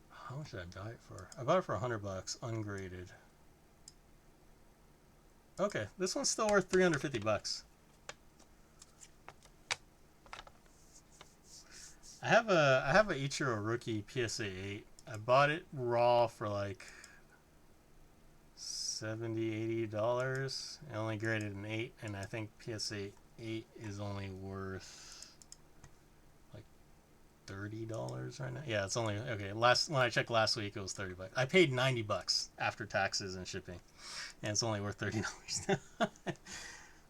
how much did I buy it for? I bought it for $100, ungraded. Okay, this one's still worth $350. I have a Ichiro rookie PSA 8. I bought it raw for like $70 $80. I only graded an 8, and I think PSA 8 is only worth like $30 right now. Yeah, it's only okay. When I checked last week, it was $30. I paid $90 after taxes and shipping, and it's only worth $30 now.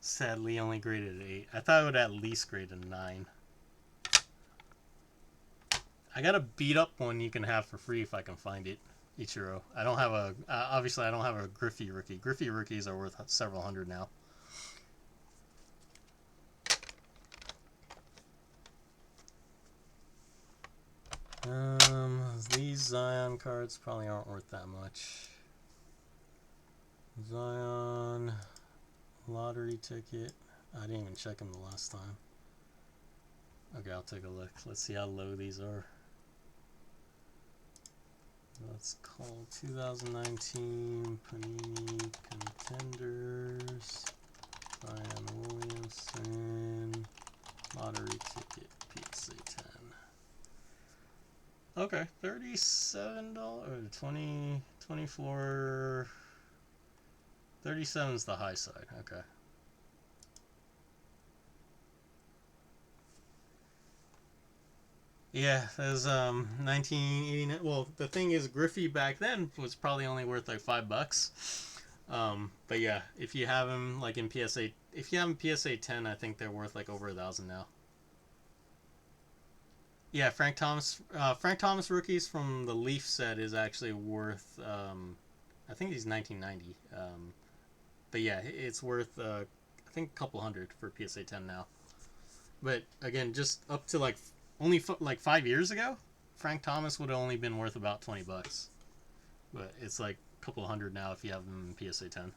Sadly, only graded an 8. I thought it would at least grade a 9. I got a beat up one you can have for free if I can find it. Ichiro. I don't have a obviously I don't have a Griffey rookie. Griffey rookies are worth several hundred now. These Zion cards probably aren't worth that much. Zion lottery ticket. I didn't even check them the last time. Okay, I'll take a look. Let's see how low these are. Let's call 2019 Panini Contenders. Zion Williamson lottery ticket PSA 10. Okay, $37 or 20, 24, 37 is the high side. Okay. Yeah, there's 1989. Well, the thing is, Griffey back then was probably only worth like $5. But yeah, if you have him like in PSA, if you have him PSA 10, I think they're worth like over 1,000 now. Yeah, Frank Thomas rookies from the Leaf set is actually worth. I think he's 1990. But yeah, it's worth I think a couple hundred for PSA 10 now. But again, just up to like only like 5 years ago, Frank Thomas would have only been worth about $20. But it's like a couple hundred now if you have him in PSA 10.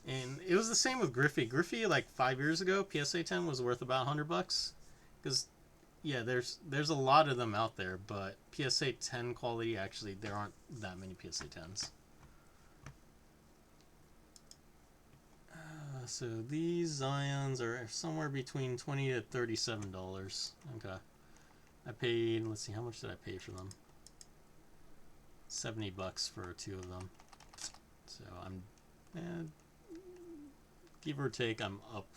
And it was the same with Griffey. Griffey like 5 years ago, PSA 10 was worth about $100. Because yeah, there's a lot of them out there, but PSA 10 quality actually there aren't that many PSA 10s. So these Zions are somewhere between $20 to $37. Okay. I paid, let's see, how much did I pay for them? $70 for 2 of them. So I'm, give or take, I'm up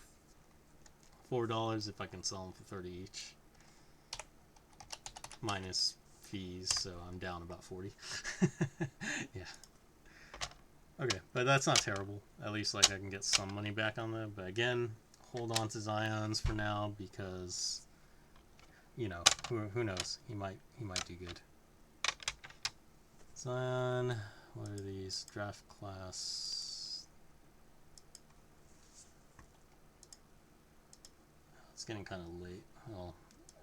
$4 if I can sell them for 30 each. Minus fees, so I'm down about 40. Yeah. Okay, but that's not terrible. At least like I can get some money back on them. But again, hold on to Zions for now because you know who knows, he might do good. Zion, what are these draft class? It's getting kind of late. Well,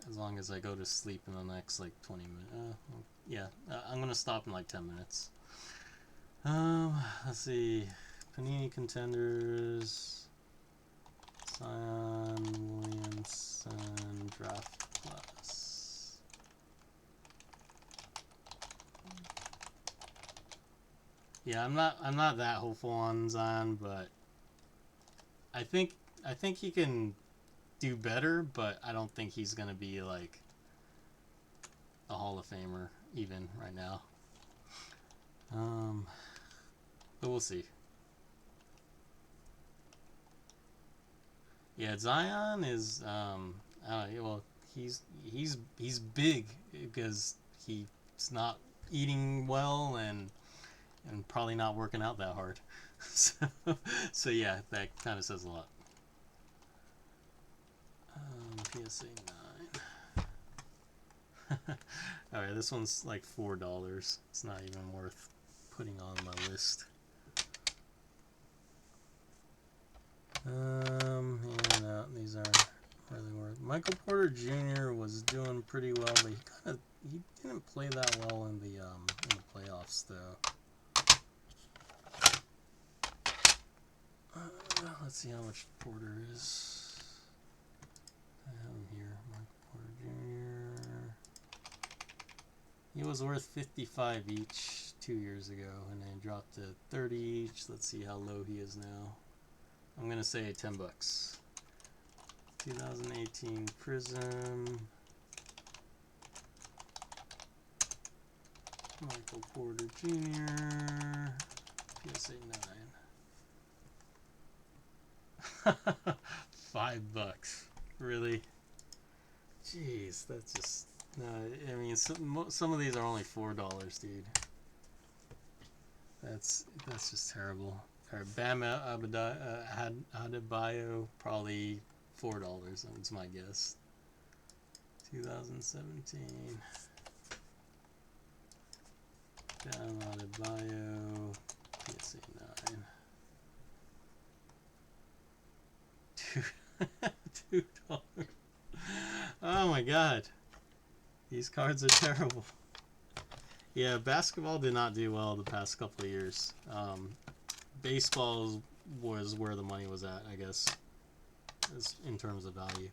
as long as I go to sleep in the next like 20 minutes. Yeah, I'm gonna stop in like 10 minutes. Let's see. Panini Contenders. Zion Williamson draft class. Yeah, I'm not that hopeful on Zion, but I think he can do better, but I don't think he's gonna be like a Hall of Famer even right now. But we'll see. Yeah, Zion is well, he's big because he he's not eating well and probably not working out that hard. so, so yeah, that kind of says a lot. PSA 9. Alright, this one's like $4. It's not even worth putting on my list. Yeah, no, these aren't really worth. Michael Porter Jr. was doing pretty well, but he didn't play that well in the playoffs though. Let's see how much Porter is. I have him here, Michael Porter Jr. He was worth 55 each 2 years ago, and then dropped to 30 each. Let's see how low he is now. I'm gonna say $10. 2018 Prism. Michael Porter Jr. PSA 9. $5. Really? Jeez, that's just no. I mean, some of these are only $4, dude. That's just terrible. All right, Bam Adebayo, probably $4. That's my guess. 2017. Bam Adebayo, PSA 9. $2. Oh my god. These cards are terrible. Yeah, basketball did not do well the past couple of years. Baseball was where the money was at, I guess, in terms of value.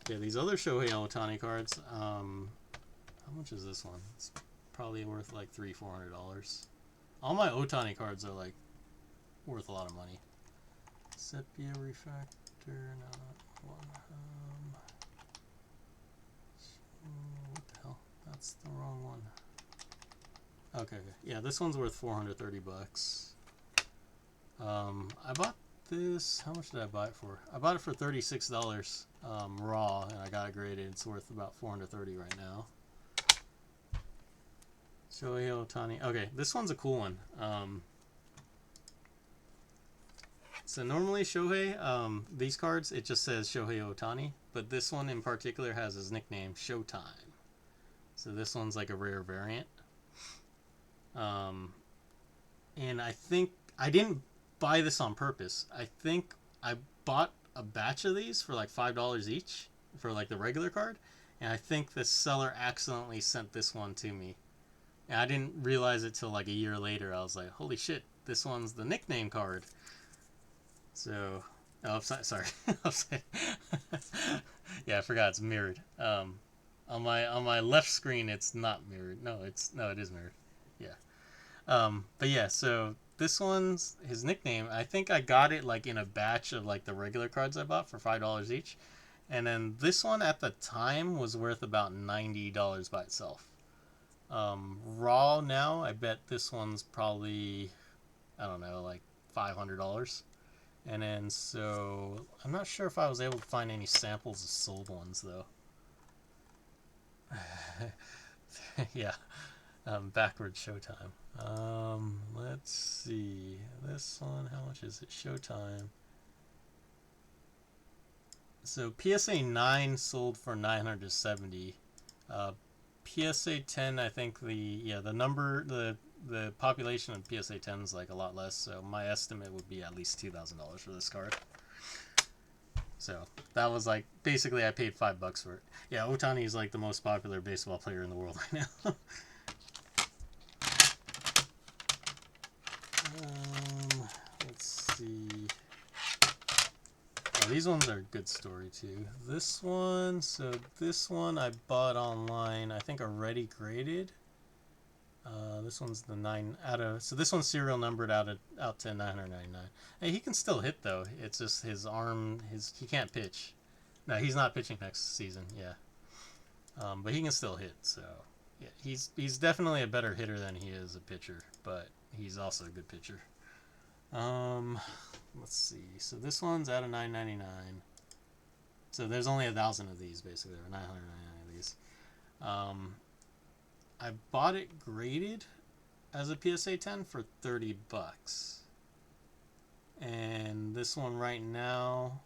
Yeah, these other Shohei Ohtani cards, how much is this one? It's probably worth like $300-400. All my Ohtani cards are like worth a lot of money. Sepia Refractor, not one. What the hell? That's the wrong one. Okay, yeah, this one's worth $430. I bought this. How much did I buy it for? I bought it for $36 raw, and I got it graded. It's worth about $430 right now. Shohei Ohtani. Okay, this one's a cool one. So normally Shohei, these cards, it just says Shohei Ohtani, but this one in particular has his nickname, Showtime. So this one's like a rare variant. And I think I didn't buy this on purpose. I think I bought a batch of these for like $5 each for like the regular card, and I think the seller accidentally sent this one to me. And I didn't realize it till like a year later. I was like, holy shit, this one's the nickname card. So, oh, upside, sorry, upside. Yeah, I forgot it's mirrored. On my left screen, it's not mirrored. No, it is mirrored. Yeah. But yeah, so this one's his nickname. I think I got it like in a batch of like the regular cards I bought for $5 each, and then this one at the time was worth about $90 by itself. Raw now, I bet this one's probably, I don't know, like $500. And then so I'm not sure if I was able to find any samples of sold ones though. Yeah. Backwards Showtime. Let's see. This one, how much is it? Showtime. So PSA 9 sold for $970. PSA 10, I think the population of PSA 10 is like a lot less, so my estimate would be at least $2,000 for this card. So that was like basically I paid $5 for it. Yeah, Ohtani is like the most popular baseball player in the world right now. Let's see. Oh, these ones are a good story too. This one I bought online, I think already graded. This one's the 9 out of, so this one's serial numbered out to 999. Hey, he can still hit though. It's just his arm, he can't pitch. No, he's not pitching next season. Yeah, but he can still hit. So yeah, he's definitely a better hitter than he is a pitcher, but he's also a good pitcher. Let's see. So this one's out of 999. So there's only 1,000 of these basically, or 999 of these. Um, I bought it graded as a PSA 10 for $30, and this one right now,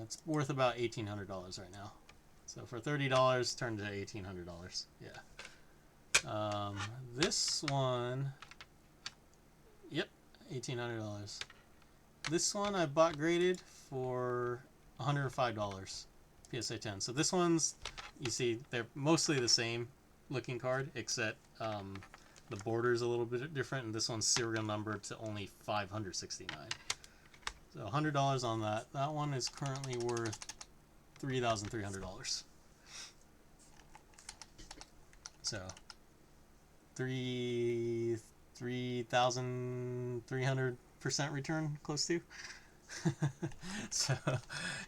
it's worth about $1,800 right now. So for $30, turned to $1,800. Yeah. This one, yep, $1,800. This one I bought graded for $105, PSA 10. So this one's, you see, they're mostly the same looking card, except the border's a little bit different, and this one's serial numbered to only 569. So $100 on that. That one is currently worth $3,300. So 3,300% return, close to. So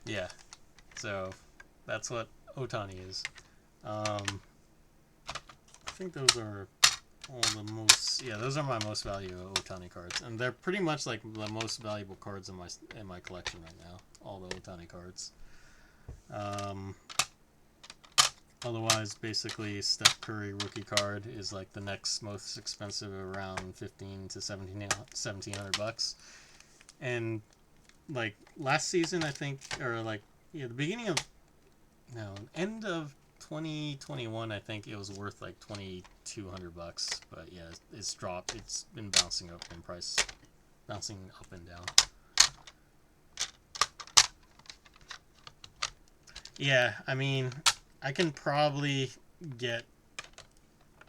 yeah, so that's what Otani is. I think those are all the most. Yeah, those are my most valuable Otani cards, and they're pretty much like the most valuable cards in my collection right now. All the Otani cards. Otherwise, basically, Steph Curry rookie card is like the next most expensive, around $1,500 to $1,700. And like last season, I think, or like the beginning of end of 2021, I think it was worth like $2,200. But yeah, it's dropped. It's been bouncing up in price, bouncing up and down. Yeah, I mean, I can probably get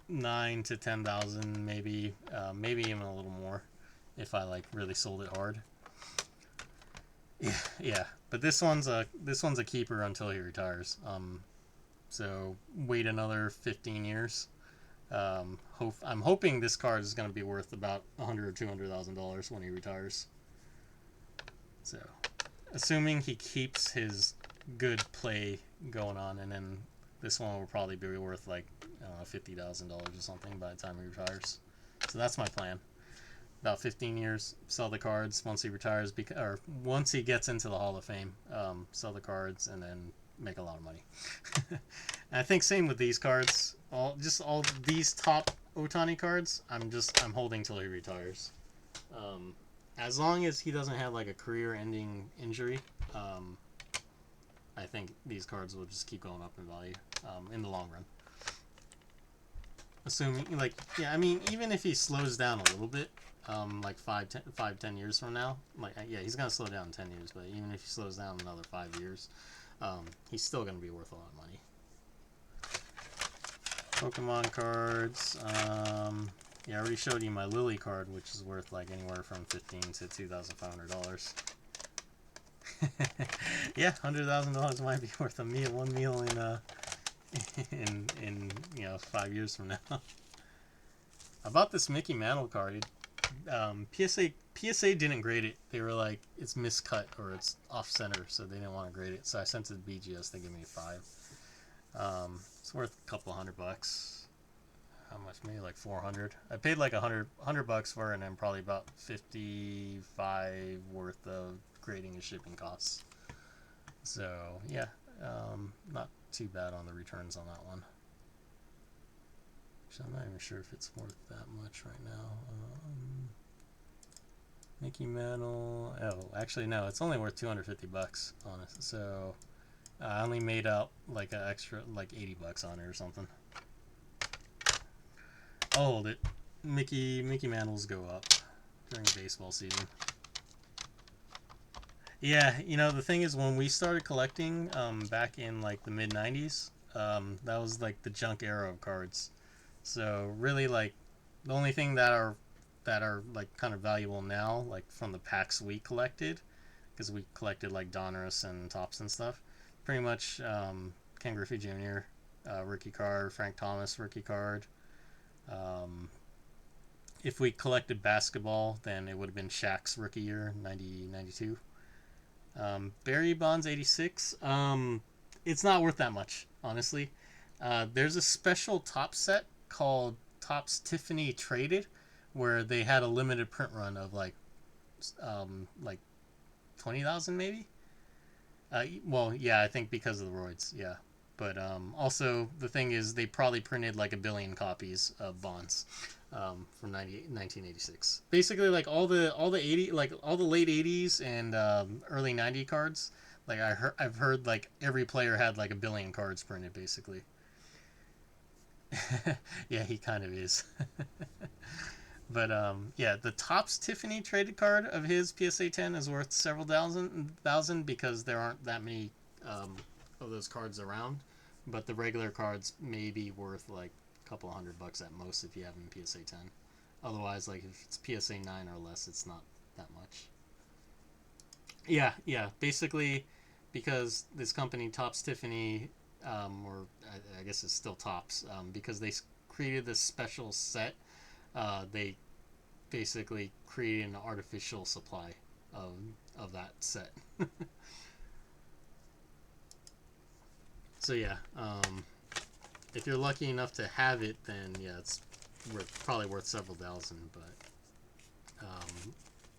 9 to 10,000, maybe even a little more, if I like really sold it hard. Yeah. But this one's a keeper until he retires. So wait another 15 years. I'm hoping this card is going to be worth about $100,000 or $200,000 when he retires. So, assuming he keeps his good play going on, and then this one will probably be worth like $50,000 or something by the time he retires. So that's my plan. About 15 years, sell the cards once he retires, or once he gets into the Hall of Fame, sell the cards and then make a lot of money. And I think same with these cards. All these top Otani cards, I'm holding till he retires. As long as he doesn't have like a career-ending injury, I think these cards will just keep going up in value in the long run. Assuming, I mean, even if he slows down a little bit, like 10 years from now, he's gonna slow down in 10 years, but even if he slows down another 5 years, he's still gonna be worth a lot of money. Pokemon cards. I already showed you my Lily card, which is worth like anywhere from $1,500 to $2,500. Yeah, $100,000 might be worth one meal in 5 years from now. I bought this Mickey Mantle card. PSA didn't grade it. They were like, it's miscut or it's off center, so they didn't want to grade it. So I sent it to BGS. They gave me a 5. It's worth a couple $100. How much? Maybe like 400. I paid like $100 for it, and then probably about 55 worth of grading and shipping costs. So yeah, not too bad on the returns on that one. Actually, I'm not even sure if it's worth that much right now. Mickey Mantle. Oh, actually no, it's only worth $250 on it. So I only made out like an extra like $80 on it or something. Oh, that Mickey Mantles go up during baseball season. Yeah, the thing is, when we started collecting back in like the mid 90s, that was like the junk era of cards. So really, like the only thing that are like kind of valuable now, like from the packs we collected, because we collected like Donruss and Topps and stuff. Pretty much Ken Griffey Jr. Rookie card, Frank Thomas rookie card. If we collected basketball, then it would have been Shaq's rookie year, 92. Barry Bonds 86. It's not worth that much, honestly. There's a special top set called Topps Tiffany Traded, where they had a limited print run of like 20,000 maybe. Well, yeah, I think because of the roids, yeah. But also the thing is, they probably printed like 1 billion copies of Bonds from 1986. Basically, like all the late 80s and early 90 cards. Like I've heard like every player had like 1 billion cards printed, basically. Yeah, he kind of is. But yeah, the Topps Tiffany traded card of his PSA 10 is worth several thousand because there aren't that many of those cards around. But the regular cards may be worth like a couple $100 at most if you have them in PSA 10. Otherwise, like if it's PSA 9 or less, it's not that much. Yeah, yeah. Basically, because this company Topps Tiffany, or I guess it's still Topps, because they created this special set. They basically created an artificial supply of that set. So yeah, if you're lucky enough to have it, then yeah, it's probably worth several thousand. But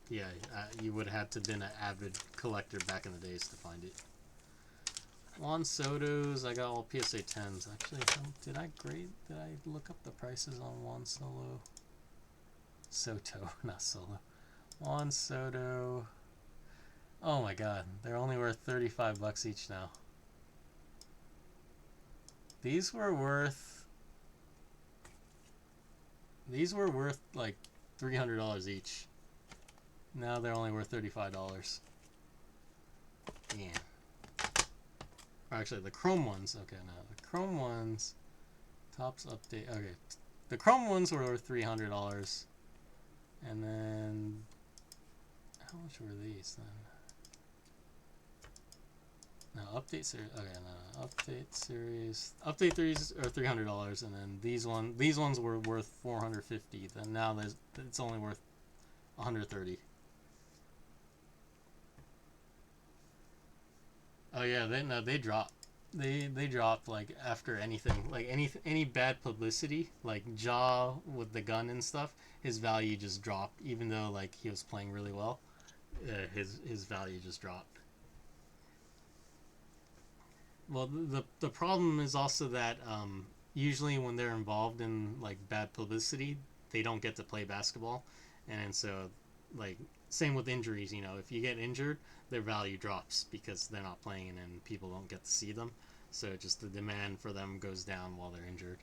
yeah, you would have had to been an avid collector back in the days to find it. Juan Soto's, I got all PSA 10s. Actually, did I look up the prices on Juan Soto, not Solo. Juan Soto. Oh my god, they're only worth $35 each now. These were worth like $300 each. Now they're only worth $35. Yeah. Actually, the Chrome ones. Okay, no, the Chrome ones. Topps update. Okay, the Chrome ones were worth $300, and then how much were these then? No, update series. Okay, no, update series. Update threes are $300, and then these ones were worth $450. Then now it's only worth $130. Oh yeah, they dropped. They dropped like after anything, like any bad publicity, like Jaw with the gun and stuff. His value just dropped, even though like he was playing really well. His value just dropped. Well, the problem is also that usually when they're involved in like bad publicity, they don't get to play basketball, and so like same with injuries. You know, if you get injured, their value drops because they're not playing, and people don't get to see them. So just the demand for them goes down while they're injured.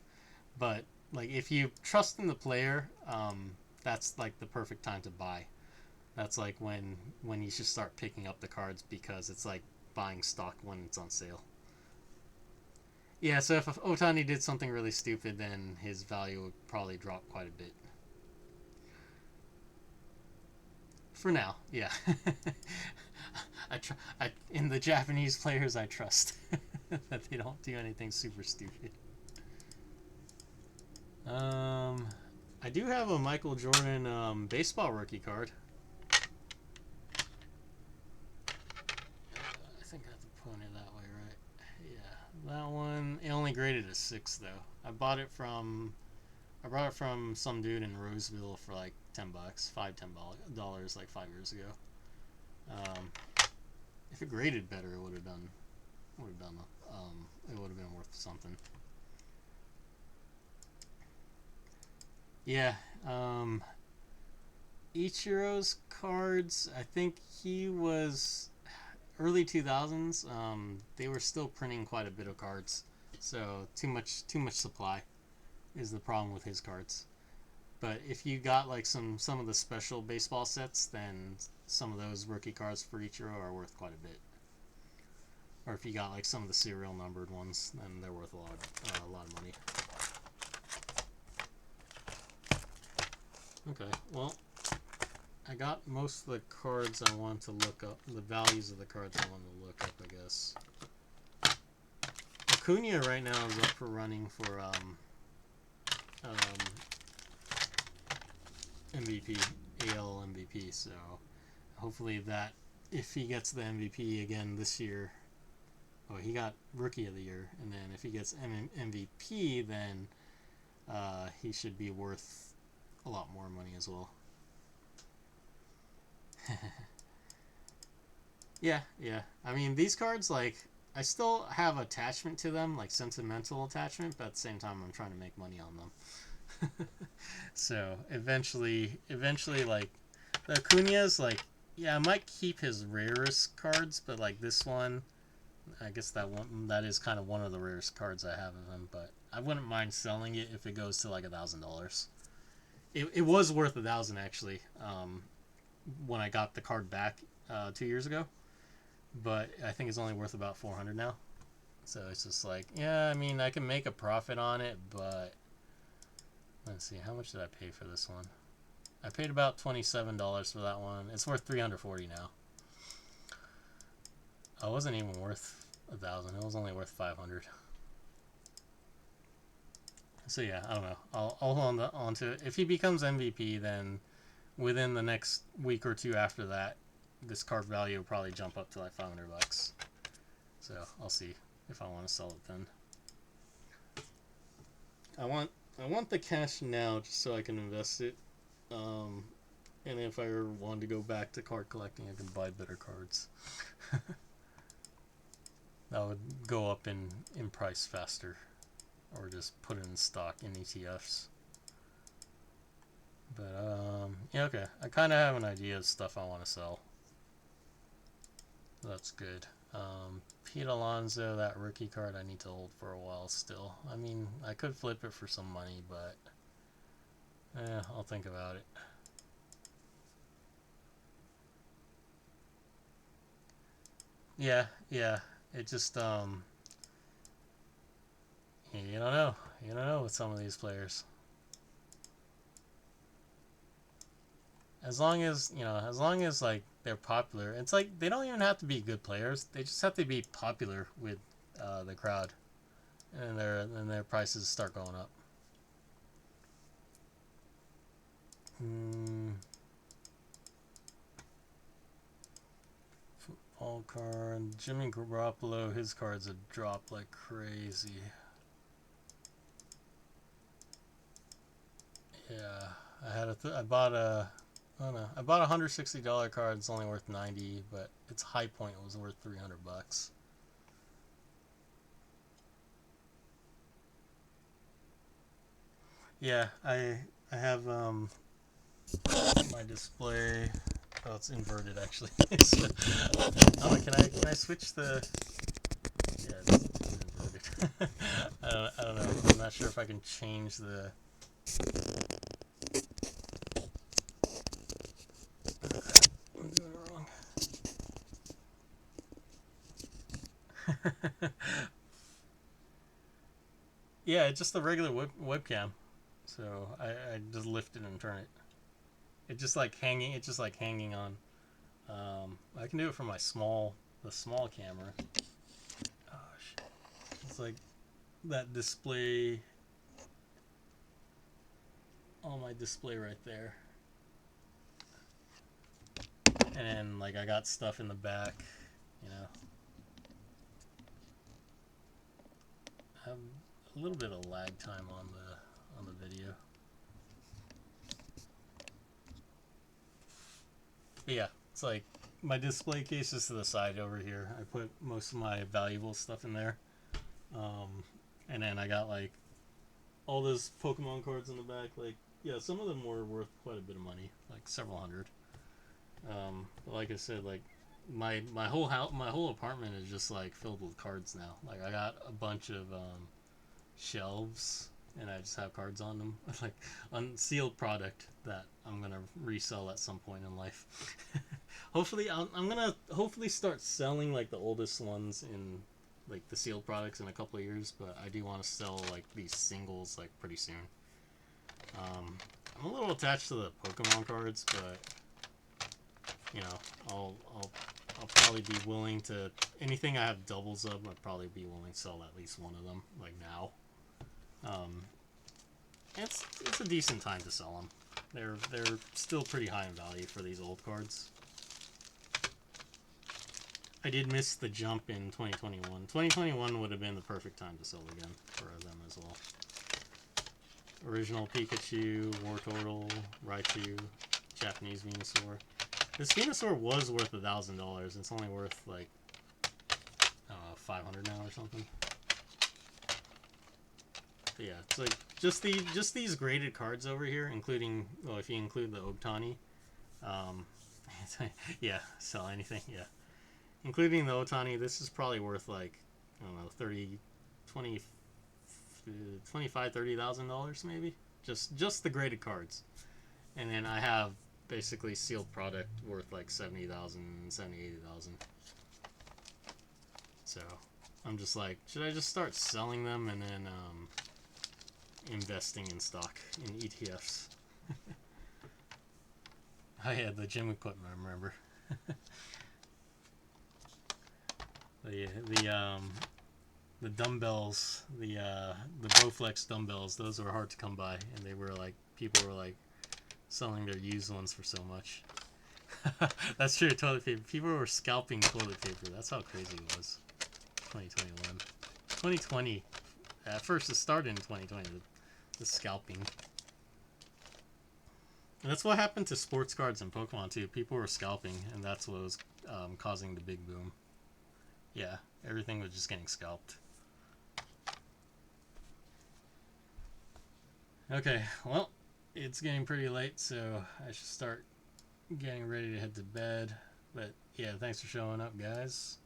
But like if you trust in the player, that's like the perfect time to buy. That's like when you should start picking up the cards because it's like buying stock when it's on sale. Yeah, so if Otani did something really stupid, then his value would probably drop quite a bit. For now, yeah. In the Japanese players, I trust that they don't do anything super stupid. I do have a Michael Jordan baseball rookie card. I think I have to point it that way, right? Yeah, that one. It only graded a 6 though. I brought it from some dude in Roseville for like $10, $5 like 5 years ago. Um, if it graded better, it would have done. It would have been worth something. Yeah. Ichiro's cards. I think he was early 2000s. They were still printing quite a bit of cards, so too much supply is the problem with his cards. But if you got like some of the special baseball sets, then some of those rookie cards for Ichiro are worth quite a bit. Or if you got like some of the serial numbered ones, then they're worth a lot of money. Okay, well, I got most of the cards I want to look up, the values of the cards I want to look up, I guess. Acuna right now is up for running for MVP, AL MVP, so hopefully that, if he gets the MVP again this year, oh, he got Rookie of the Year, and then if he gets MVP, then he should be worth a lot more money as well. Yeah. I mean, these cards, like, I still have attachment to them, like sentimental attachment, but at the same time, I'm trying to make money on them. So eventually, like the Acuña's, like yeah, I might keep his rarest cards, but like this one, I guess that is kind of one of the rarest cards I have of him. But I wouldn't mind selling it if it goes to like $1,000. It was worth 1,000 actually. When I got the card back 2 years ago, but I think it's only worth about 400 now. So it's just like, yeah, I mean, I can make a profit on it, but let's see, how much did I pay for this one? I paid about $27 for that one. It's worth 340 now. Oh, it wasn't even worth 1,000. It was only worth 500. So yeah, I don't know. I'll hold on to it. If he becomes MVP, then within the next week or two after that, this card value will probably jump up to like $500. So I'll see if I want to sell it then. I want the cash now just so I can invest it. And if I ever wanted to go back to card collecting, I can buy better cards. That would go up in price faster, or just put it in stock in ETFs. But yeah, okay. I kind of have an idea of stuff I want to sell. That's good. Pete Alonso, that rookie card, I need to hold for a while still. I mean, I could flip it for some money, but I'll think about it. Yeah. It just you don't know. You don't know with some of these players. As long as like they're popular, it's like they don't even have to be good players. They just have to be popular with the crowd, and their prices start going up. Football card. Jimmy Garoppolo, his cards have dropped like crazy. Yeah, I bought a I don't know. I bought a $160 card. It's only worth 90, but its high point was worth $300. Yeah, I have my display. Oh, it's inverted actually. So, oh, can I switch the? Yeah, it's inverted. I don't know. I'm not sure if I can change the. I'm doing it wrong. Yeah, it's just the regular webcam. So I just lift it and turn it. It's just like hanging. It's just like hanging on. I can do it from the small camera. Gosh, it's like that display on my display right there, and then like I got stuff in the back. You know, I have a little bit of lag time on the video. But yeah, it's like my display case is to the side over here. I put most of my valuable stuff in there. And then I got like all those Pokemon cards in the back. Like, yeah, some of them were worth quite a bit of money, like several hundred. But like I said, like my whole house, my whole apartment is just like filled with cards now. Like I got a bunch of shelves, and I just have cards on them, like unsealed product that I'm gonna resell at some point in life. Hopefully, I'm gonna hopefully start selling like the oldest ones in like the sealed products in a couple of years. But I do want to sell like these singles like pretty soon. I'm a little attached to the Pokemon cards, but you know, I'll probably be willing to anything I have doubles of. I'd probably be willing to sell at least one of them like now. It's a decent time to sell them. They're still pretty high in value for these old cards. I did miss the jump in 2021. 2021 would have been the perfect time to sell again for them as well. Original Pikachu, Wartortle, Raichu, Japanese Venusaur. This Venusaur was worth $1,000. It's only worth like 500 now or something. But yeah, it's like just these graded cards over here, including, well, if you include the Ohtani, yeah, sell anything, yeah, including the Ohtani, this is probably worth like, I don't know, 30, 20, 25, $30,000 maybe, just the graded cards. And then I have basically sealed product worth like 70,000, 80,000. So I'm just like, should I just start selling them and then investing in stock in ETFs? Oh yeah, the gym equipment, I remember. The dumbbells, the Bowflex dumbbells, those were hard to come by, and they were like, people were like selling their used ones for so much. That's true, toilet paper. People were scalping toilet paper. That's how crazy it was. 2021. 2020. At first, it started in 2020, the scalping. And that's what happened to sports cards in Pokemon, too. People were scalping, and that's what was causing the big boom. Yeah, everything was just getting scalped. Okay, well, it's getting pretty late, so I should start getting ready to head to bed. But yeah, thanks for showing up, guys.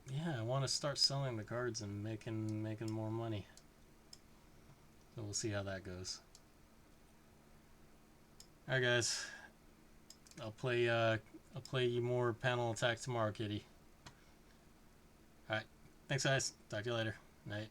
Yeah, I want to start selling the cards and making more money. So we'll see how that goes. All right, guys. I'll play you more Panel Attack tomorrow, Kitty. All right. Thanks, guys. Talk to you later. Night.